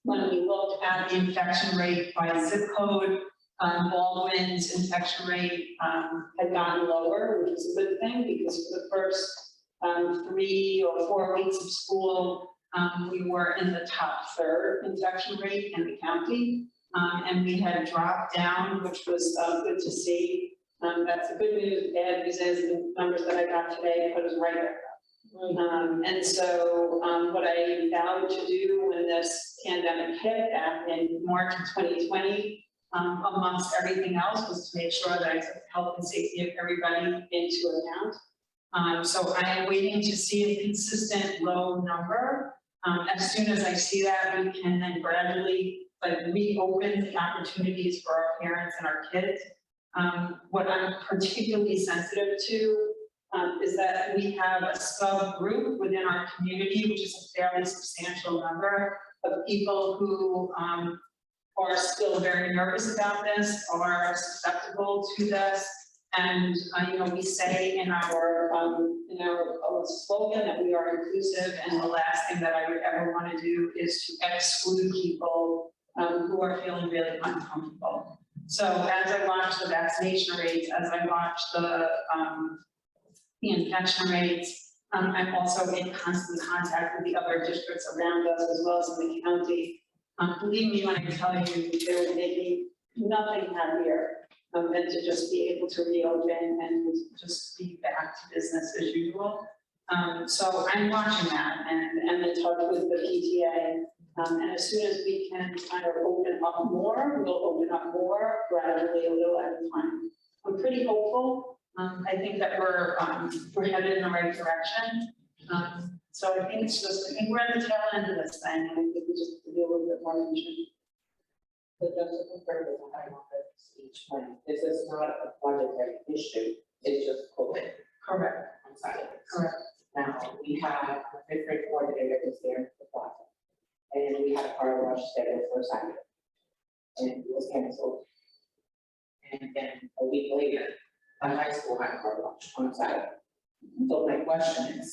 when we looked at the infection rate by zip code, Baldwin's infection rate had gotten lower, which was a good thing, because for the first 3 or 4 weeks of school, we were in the top third infection rate in the county, and we had dropped down, which was good to see. That's the good news. Bad news is the numbers that I got today put us right there. And so what I vowed to do when this pandemic hit back in March of 2020, amongst everything else, was to make sure that I took the health and safety of everybody into account. So I am waiting to see a consistent low number. As soon as I see that, we can then gradually reopen the opportunities for our parents and our kids. What I'm particularly sensitive to is that we have a subgroup within our community, which is a fairly substantial number of people who are still very nervous about this, are susceptible to this. And, we say in our slogan that we are inclusive, and the last thing that I would ever want to do is to exclude people who are feeling really uncomfortable. So as I watch the vaccination rates, as I watch the infection rates, I'm also in constant contact with the other districts around us as well as in the county. Believe me when I tell you, it would make me nothing happier than to just be able to reopen and just be back to business as usual. So I'm watching that and in touch with the PTA. And as soon as we can kind of open up more, we'll open up more gradually, a little at a time. I'm pretty hopeful. I think that we're headed in the right direction. So I think we're at the tail end of this thing, and I think we just have to be a little bit more patient. But just to confirm with the high office each time, this is not a budgetary issue, it's just COVID. Correct. On Saturdays. Correct. Now, we have a fifth grade coordinator who's there in the plaza. And we had a car wash scheduled for Saturday. And it was canceled. And then a week later, the high school had a car wash on Saturday. So my question is,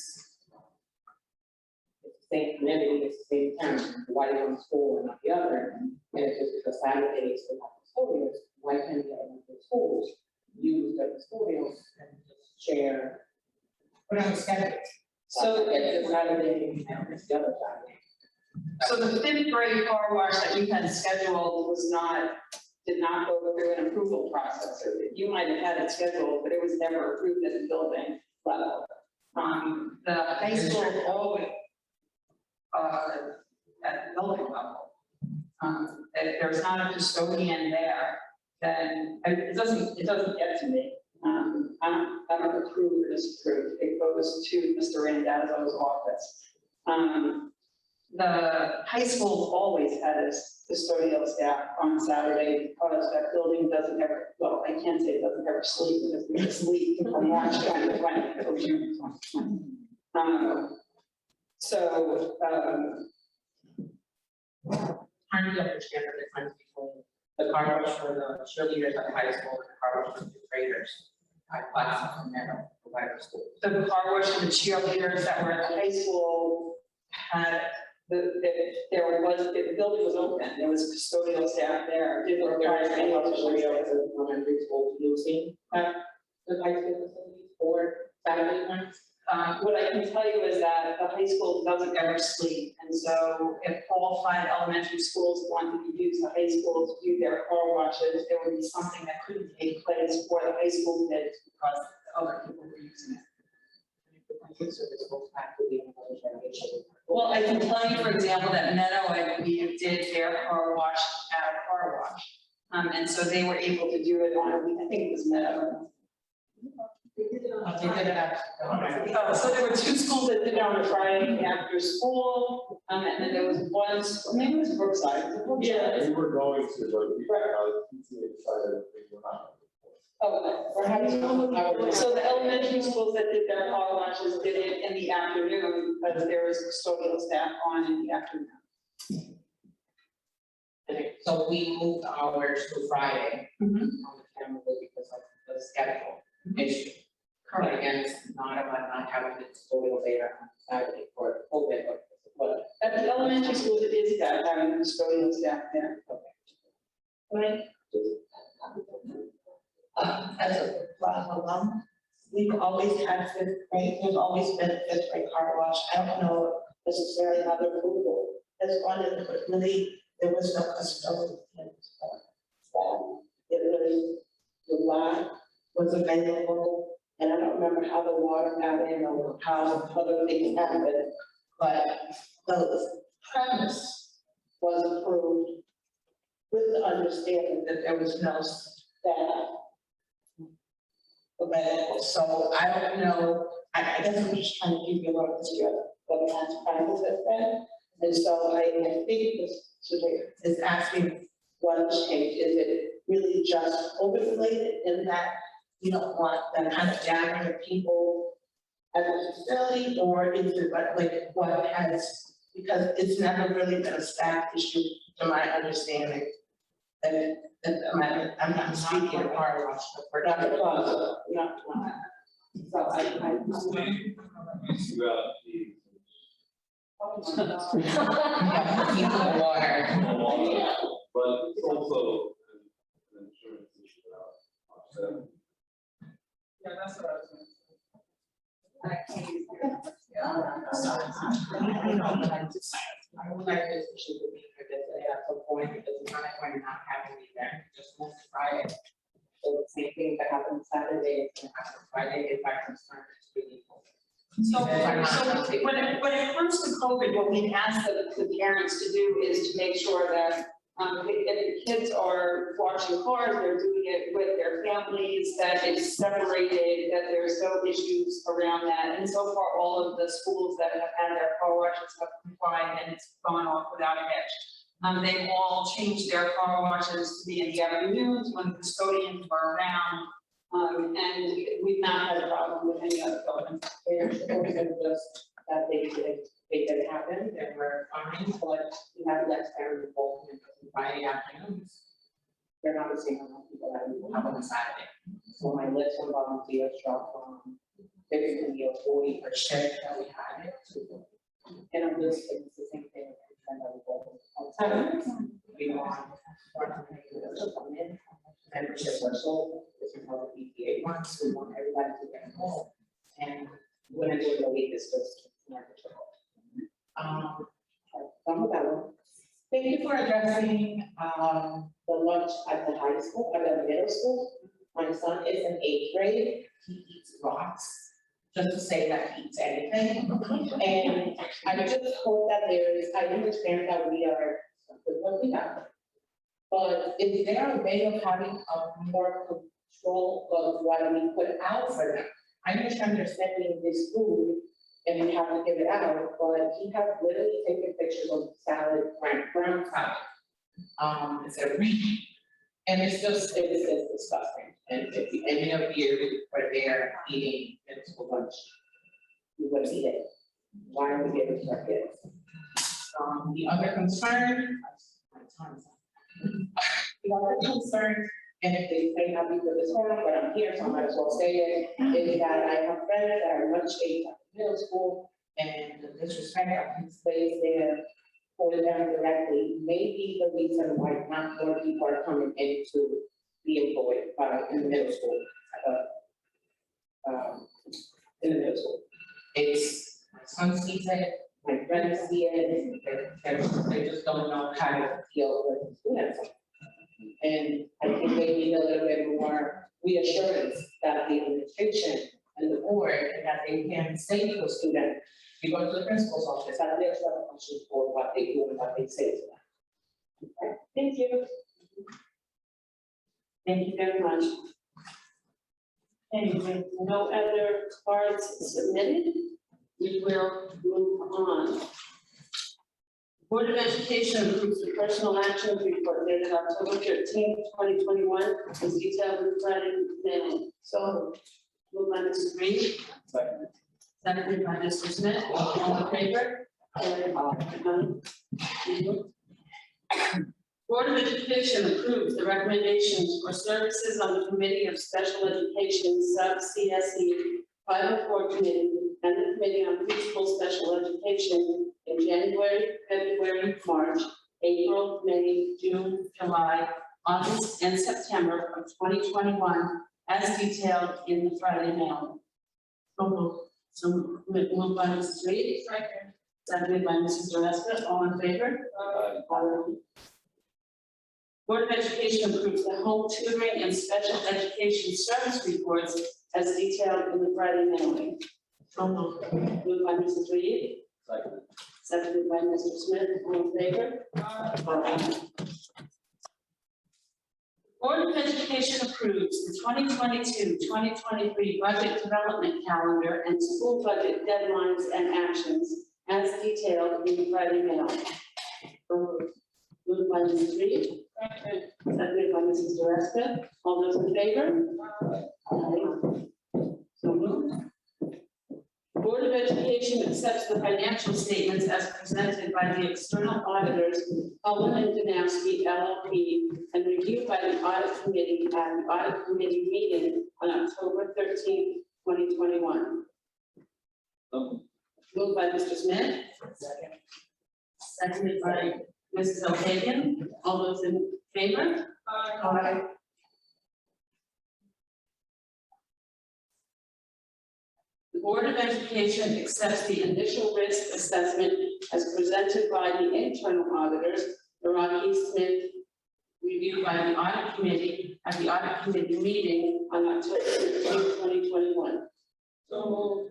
it's the same community, it's the same town, why do one school and not the other? And if it's because Saturdays we have custodians, why can't the elementary schools use the custodians and just share? Put on the schedule. So it's Saturday and it's the other Saturday. So the fifth grade car wash that we had scheduled did not go through an approval process. So you might have had it scheduled, but it was never approved at the building level. The high school always, at the building level, if there's not a custodian there, then it doesn't get to me. I don't approve or disapprove. It goes to Mr. Randazzo's office. The high school always has custodial staff on Saturday because that building doesn't ever, well, I can't say it doesn't ever sleep because we sleep from March 2020 until June 2020. So, Trying to understand the difference between the car wash for the cheerleaders at the high school and the car wash for the fifth graders. I class from there, the wider school. the car wash and the cheerleaders that were at the high school had the building was open, there was custodial staff there, didn't require any custodial. Elementary school using the high school facilities for Saturday nights. What I can tell you is that the high school doesn't ever sleep, and so if all 5 elementary schools wanted to use the high school to do their car washes, there would be something that couldn't take place for the high school kids because other people were using it. So this goes back to the another generation. Well, I can tell you, for example, that Meadow, I believe, did their car wash at a car wash. And so they were able to do it on, I think it was Meadow. They did it at. So there were 2 schools that did it on a Friday after school, and then there was one, maybe it was Brookside. Was it Brookside? Yeah, we were going to, but PTA decided they were not. Oh, we're having, so the elementary schools that did their car washes did it in the afternoon because there was custodial staff on in the afternoon. Okay, so we moved ours to Friday. Mhm. On the camera because of the schedule issue. But again, it's not about not having the custodial there on Saturday for COVID, but. At the elementary schools, it is that having custodial staff there. Right. As a Plaza alum, we've always had fifth grade, there's always been a fifth grade car wash. I don't know necessarily how the approval has gone in, but really, there was no custodian. It really, the lot was available, and I don't remember how the water got in or how other things happened, but the premise was approved with the understanding that there was no staff available. So I don't know, I guess I'm just trying to give you a little history of what past practice has been. And so I think this survey is asking what has changed. Is it really just COVID related in that you don't want that kind of gathering of people at the facility, or is it like what has, because it's never really been a staff issue to my understanding. And I'm not speaking of car wash, but not the plaza, not. So I. People in water. But it's also, she would be here today at some point, because it's not like we're not having the event, just moved to Friday. So the same thing that happened Saturday, it's gonna happen Friday, if I can start this really. So when it comes to COVID, what we ask the parents to do is to make sure that if the kids are washing cars, they're doing it with their families, that it's separated, that there's no issues around that. And so far, all of the schools that have had their car washes have complied and it's gone off without a hitch. They've all changed their car washes to be in the afternoons when the custodians were around. And we've not had a problem with any other buildings. There's also just that they did happen, there were fines, but we have less parent involvement on Friday afternoons. They're not the same amount of people that we will have on a Saturday. So my list of volunteers dropped from 50 or 40 per shift that we had it to. And I'm just, it's the same thing. On Saturdays, we want to come in, memberships are sold, this is how the PTA wants, we want everybody to get involved. And when I go to the week, it's just never thank you for addressing the lunch at the high school, at the middle school. My son is in 8th grade, he eats rocks, just to say that he eats anything. And I just hope that I understand that we are with what we have. But is there a way of having a more control of what we put out for them? I understand they're sending this food and we have to give it out, but he has literally taken pictures of salad, brown salad. Instead of green. And it's disgusting. And if any of you were there eating middle school lunch, you wouldn't eat it. Why are we giving it to our kids? The other concern, and if they say happy for this forum, but I'm here, so I might as well say it, is that I have friends that are lunch age at the middle school, and the disrespect that can stay there for them directly may be the reason why not more people are coming in to be employed in the middle school. In the middle school. It's, my son sees it, my friends see it, they just don't know how to deal with the students. And I think they need a little bit more reassurance that the administration and the board, and that they can say to a student, you go to the principal's office, that there's a function for what they do and what they say to them. Okay. Thank you. Thank you very much. Anyway, no other cards submitted. We will move on. Board of Education approves the personal action report dated October 13th, 2021, as detailed in Friday minute. So, moved by Mrs. Reed. Seconded by Mr. Smith. All in favor? Board of Education approves the recommendations for services on the Committee of Special Education Sub-CSE 504 Committee and the Committee on Preschool Special Education in January, February, March, April, May, June, July, August, and September of 2021, as detailed in the Friday mail. So moved by Mrs. Reed. Seconded by Mrs. Dreska. All in favor? Board of Education approves the home tutoring and special education service reports as detailed in the Friday mailing. Moved by Mrs. Reed. Seconded by Mr. Smith. All in favor? Board of Education approves the 2022-2023 budget development calendar and school budget deadlines and actions as detailed in the Friday mail. Moved by Mrs. Reed. Seconded by Mrs. Dreska. All those in favor? So moved. Board of Education accepts the financial statements as presented by the external auditors, Baldwin and Danowski LLP, and reviewed by the audit committee at the audit committee meeting on October 13th, 2021. Moved by Mr. Smith. Seconded by Mrs. O'Hagan. All those in favor? Aye. The Board of Education accepts the initial risk assessment as presented by the internal auditors, Rocky Smith, reviewed by the audit committee at the audit committee meeting on October 15, 2021. So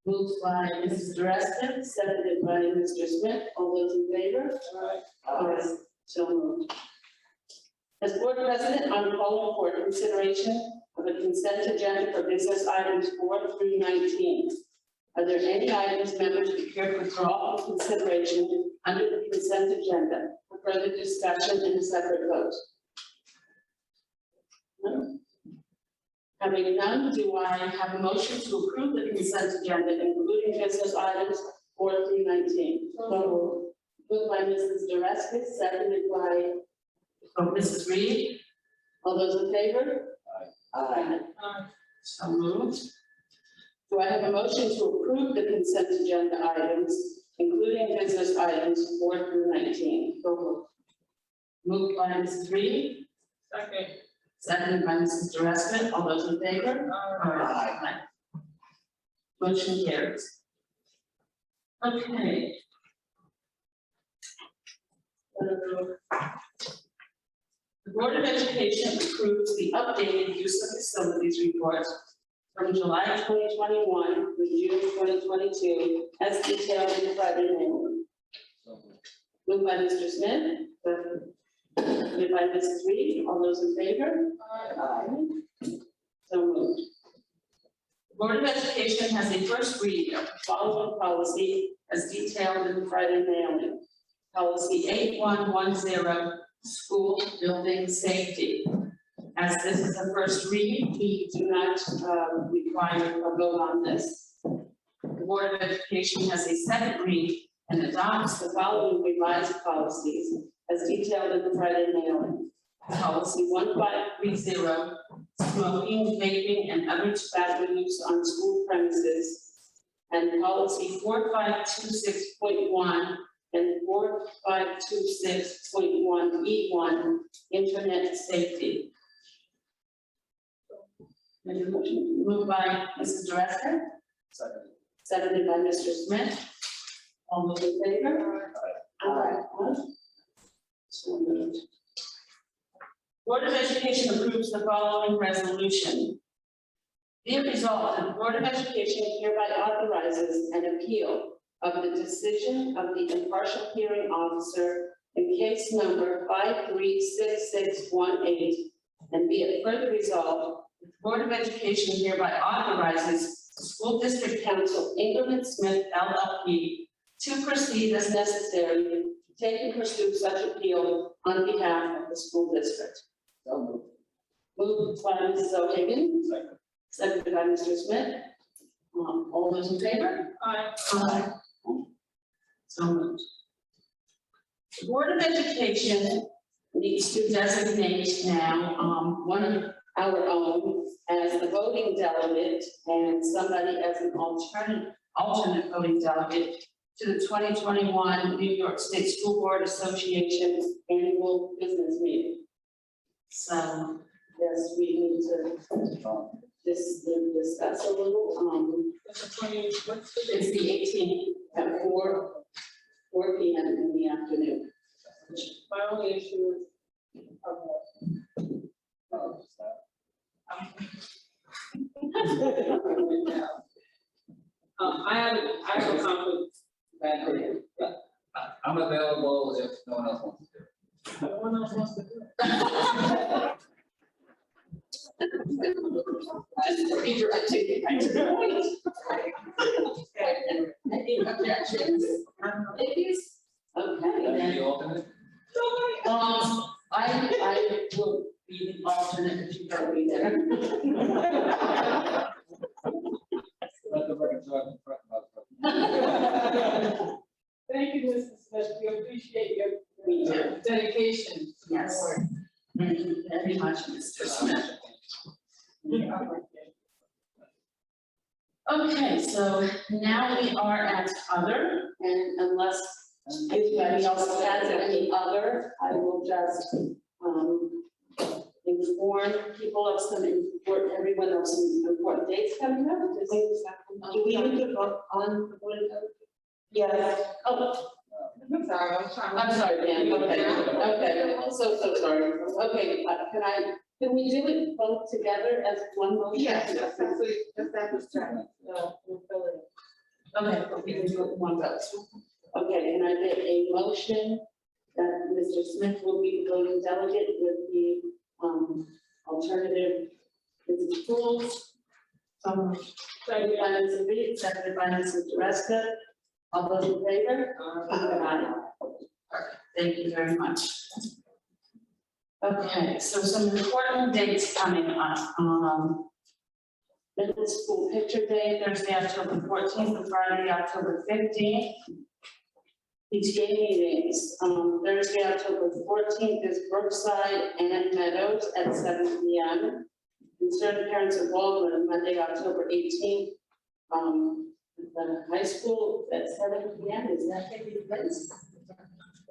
Moved by Mrs. Dressen, seconded by Mr. Smith. All those in favor? Aye. So moved. As board president, I'm calling for consideration of a consent agenda for business items 4 through 19. Are there any items members prepared for withdrawal for consideration under the consent agenda for further discussion and a separate vote? No. Having none, do I have a motion to approve the consent agenda, including business items 4 through 19? So moved by Mrs. Dressen, seconded by Mrs. Reed. All those in favor? Aye. So moved. Do I have a motion to approve the consent agenda items, including business items 4 through 19? So moved. Moved by Mrs. Reed. second. Seconded by Mrs. Dressen. All those in favor? Aye. Motion carries. Okay. The Board of Education approves the updated use of facilities report from July 2021 through June 2022 as detailed in the Friday mailing. Moved by Mr. Smith, seconded by Mrs. Reed. All those in favor? Aye. So moved. The Board of Education has a first read of the following policy as detailed in the Friday mailing. Policy 8110, school building safety. As this is a first read, we do not require a vote on this. The Board of Education has a second read and adopts the following revised policies as detailed in the Friday mailing. Policy 1530, smoking, vaping, and other tobacco use on school premises. And policy 4526.1 and 4526.1E1, internet safety. Moved by Mrs. Dressen. Seconded by Mr. Smith. All those in favor? Aye. So moved. Board of Education approves the following resolution. Be it resolved that the Board of Education hereby authorizes an appeal of the decision of the impartial hearing officer in case number 536618, and be it further resolved, the Board of Education hereby authorizes the School District Council Ingram & Smith LLP to proceed as necessary to take and pursue such appeal on behalf of the school district. So moved. Moved by Mrs. O'Hagan. Seconded by Mr. Smith. All those in favor? Aye. Aye. So moved. The Board of Education needs to designate now one of our own as the voting delegate and somebody as an alternate voting delegate to the 2021 New York State School Board Association annual business meeting. So, yes, we need to discuss a little. That's the 20, what's the It's the 18th at 4 p.m. in the afternoon. my only issue is. I have a conflict. I'm available if no one else wants to do it. No one else wants to do it. Just redirecting it right to the point. Any objections? Ladies? Okay. That'd be the alternate? I will be the alternate if you don't be there. Let the record show in front of us. Thank you, Mrs. Smith. We appreciate your dedication. Yes. Thank you very much, Mr. Smith. Okay, so now we are at other, and unless anybody else has any other, I will just inform people of some important, everyone of some important dates coming up. Do we need to vote on the board of Yes, oh, I'm sorry, I was trying to. I'm sorry, Dan, okay, so sorry, okay, can we do it both together as one motion? Yes, that's the strategy. We'll fill it. Okay, but we can do it in one vote. Okay, and I get a motion that Mr. Smith will be the voting delegate with the, alternative business tools. Seconded by Mrs. Reed, seconded by Mrs. Dreska. All those in favor? Aye. Thank you very much. Okay, so some important dates coming up. Middle school picture day, Thursday, October 14th, and Friday, October 15th. PTA meetings, Thursday, October 14th is Brookside and Meadows at 7 p.m. Concerned parents of Baldwin, Monday, October 18th. The high school at 7 p.m. Is that taking place?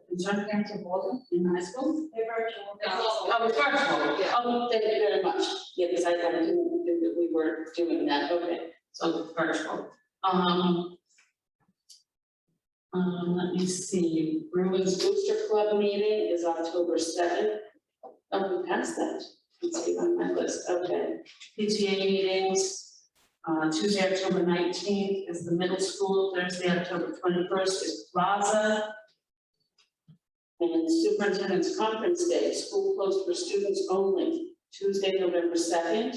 Concerned parents of Baldwin in high school? They're virtual. Oh, it's virtual. Yeah. Oh, thank you very much. Yeah, because I didn't think that we were doing that. Okay, so it's virtual. Let me see. Bruins Booster Club meeting is October 7th. Oh, we passed that. Let's see on my list. Okay. PTA meetings. Tuesday, October 19th is the middle school. Thursday, October 21st is Plaza. And Superintendent's Conference Day, school closed for students only, Tuesday, November 2nd.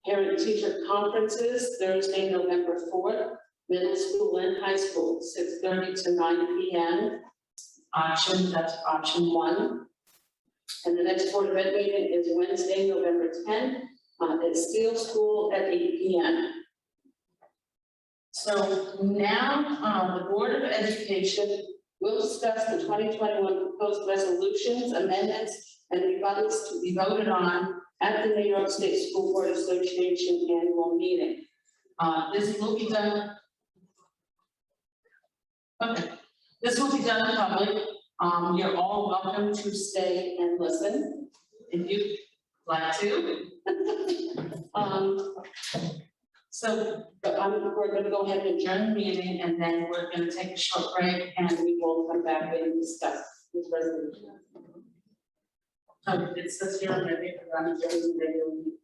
Parent-teacher conferences, Thursday, November 4th, middle school and high school, 6:30 to 9 p.m. That's option 1. And the next Board of Ed meeting is Wednesday, November 10th, at Steel School at 8 p.m. So now, the Board of Education will discuss the 2021 proposed resolutions, amendments, and rebuttals to be voted on at the New York State School Board Association annual meeting. This will be done. Okay, this will be done in public. You're all welcome to stay and listen if you'd like to. So we're going to go ahead and adjourn the meeting, and then we're going to take a short break, and we will come back and discuss this resolution. It says here on my paper, I'm adjourning the regular meeting.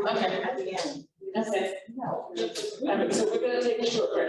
Okay. At the end. Okay. All right, so we're going to take a short break.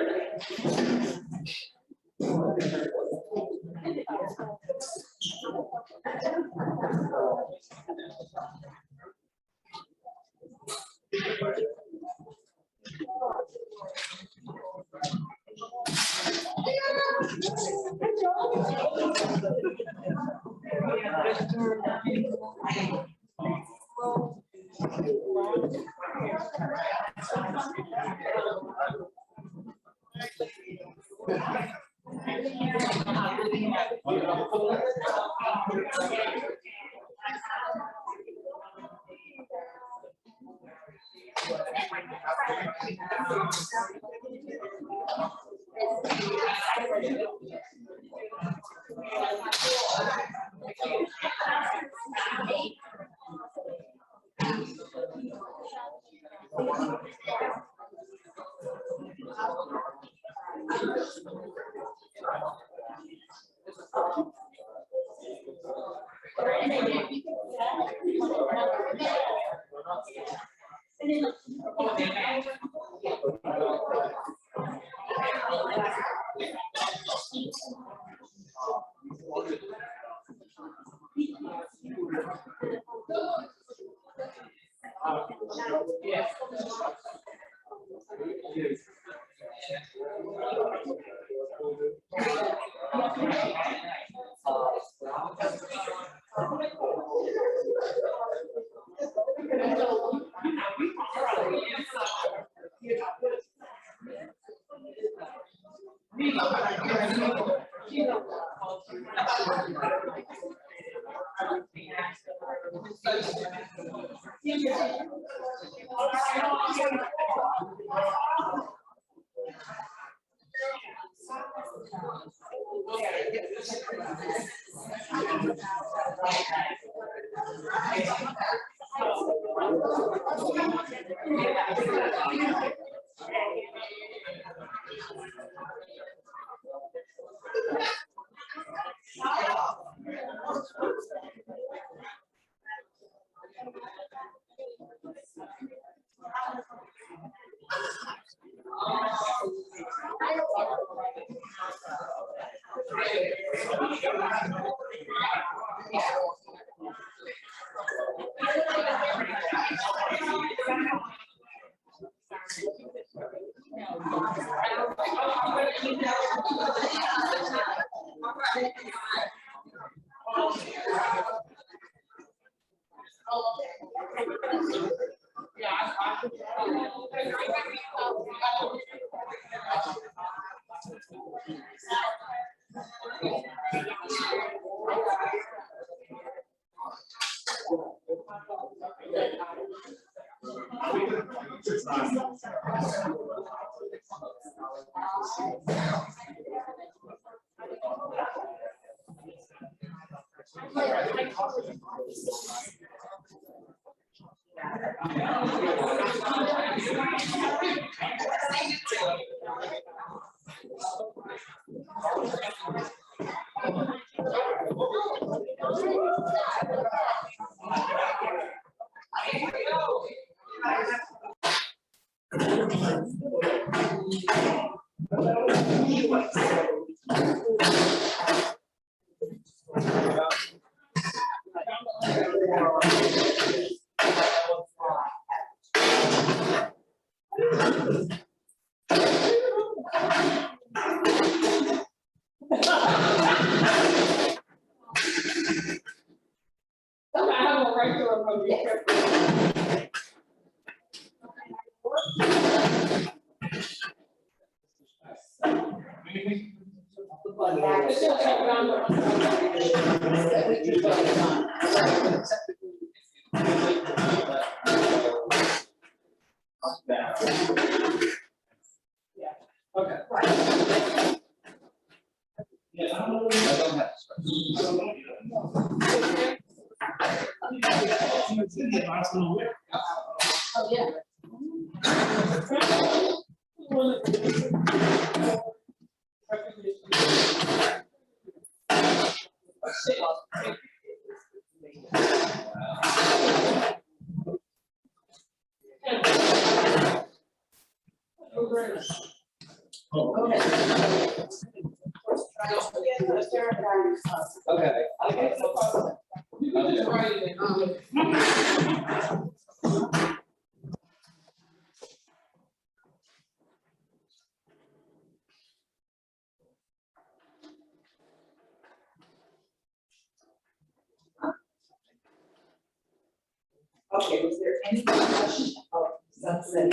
Okay, was there any discussion of sunset?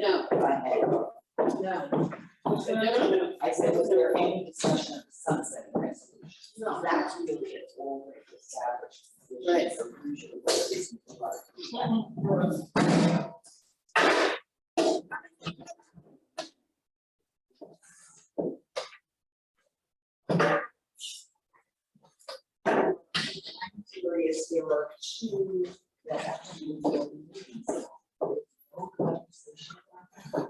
No. No. I said, was there any discussion of the sunset resolution? No. That's really it, already established. Right. So usually what it is. I'm curious, there were two that have to do with the meetings. No conversation about that.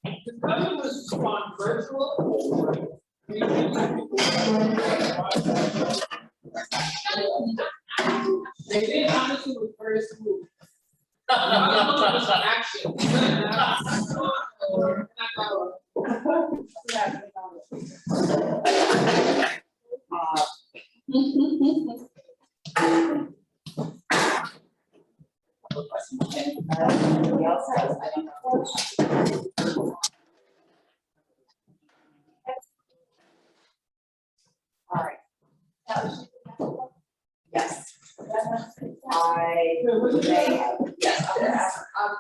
The discussion was on virtual. They did honestly with first move. Action. Anybody else has? I don't know. All right. Yes. I may have, yes, I'm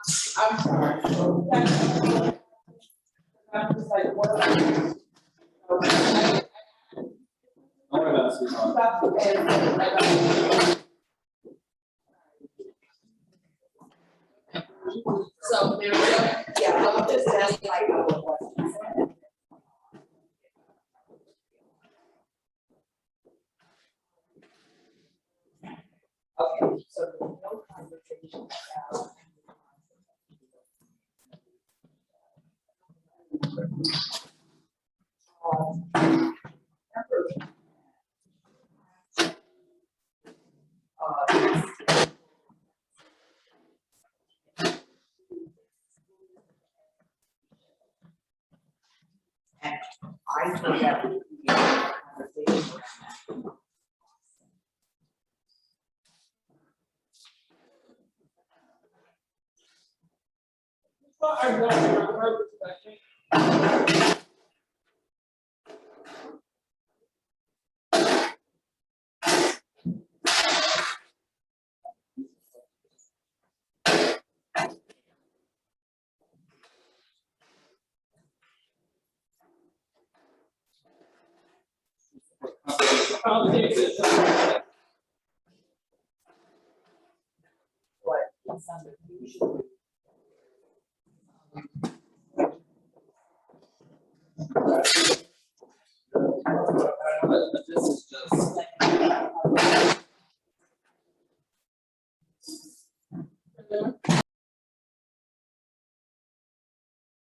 sorry. I'm just like, what about this? So there we go. Yeah, I'll just ask like a couple of questions. Okay, so there's no conversation about. I think that would be a conversation around that. Well, I've got her perspective. I'll take this. What, it's usually.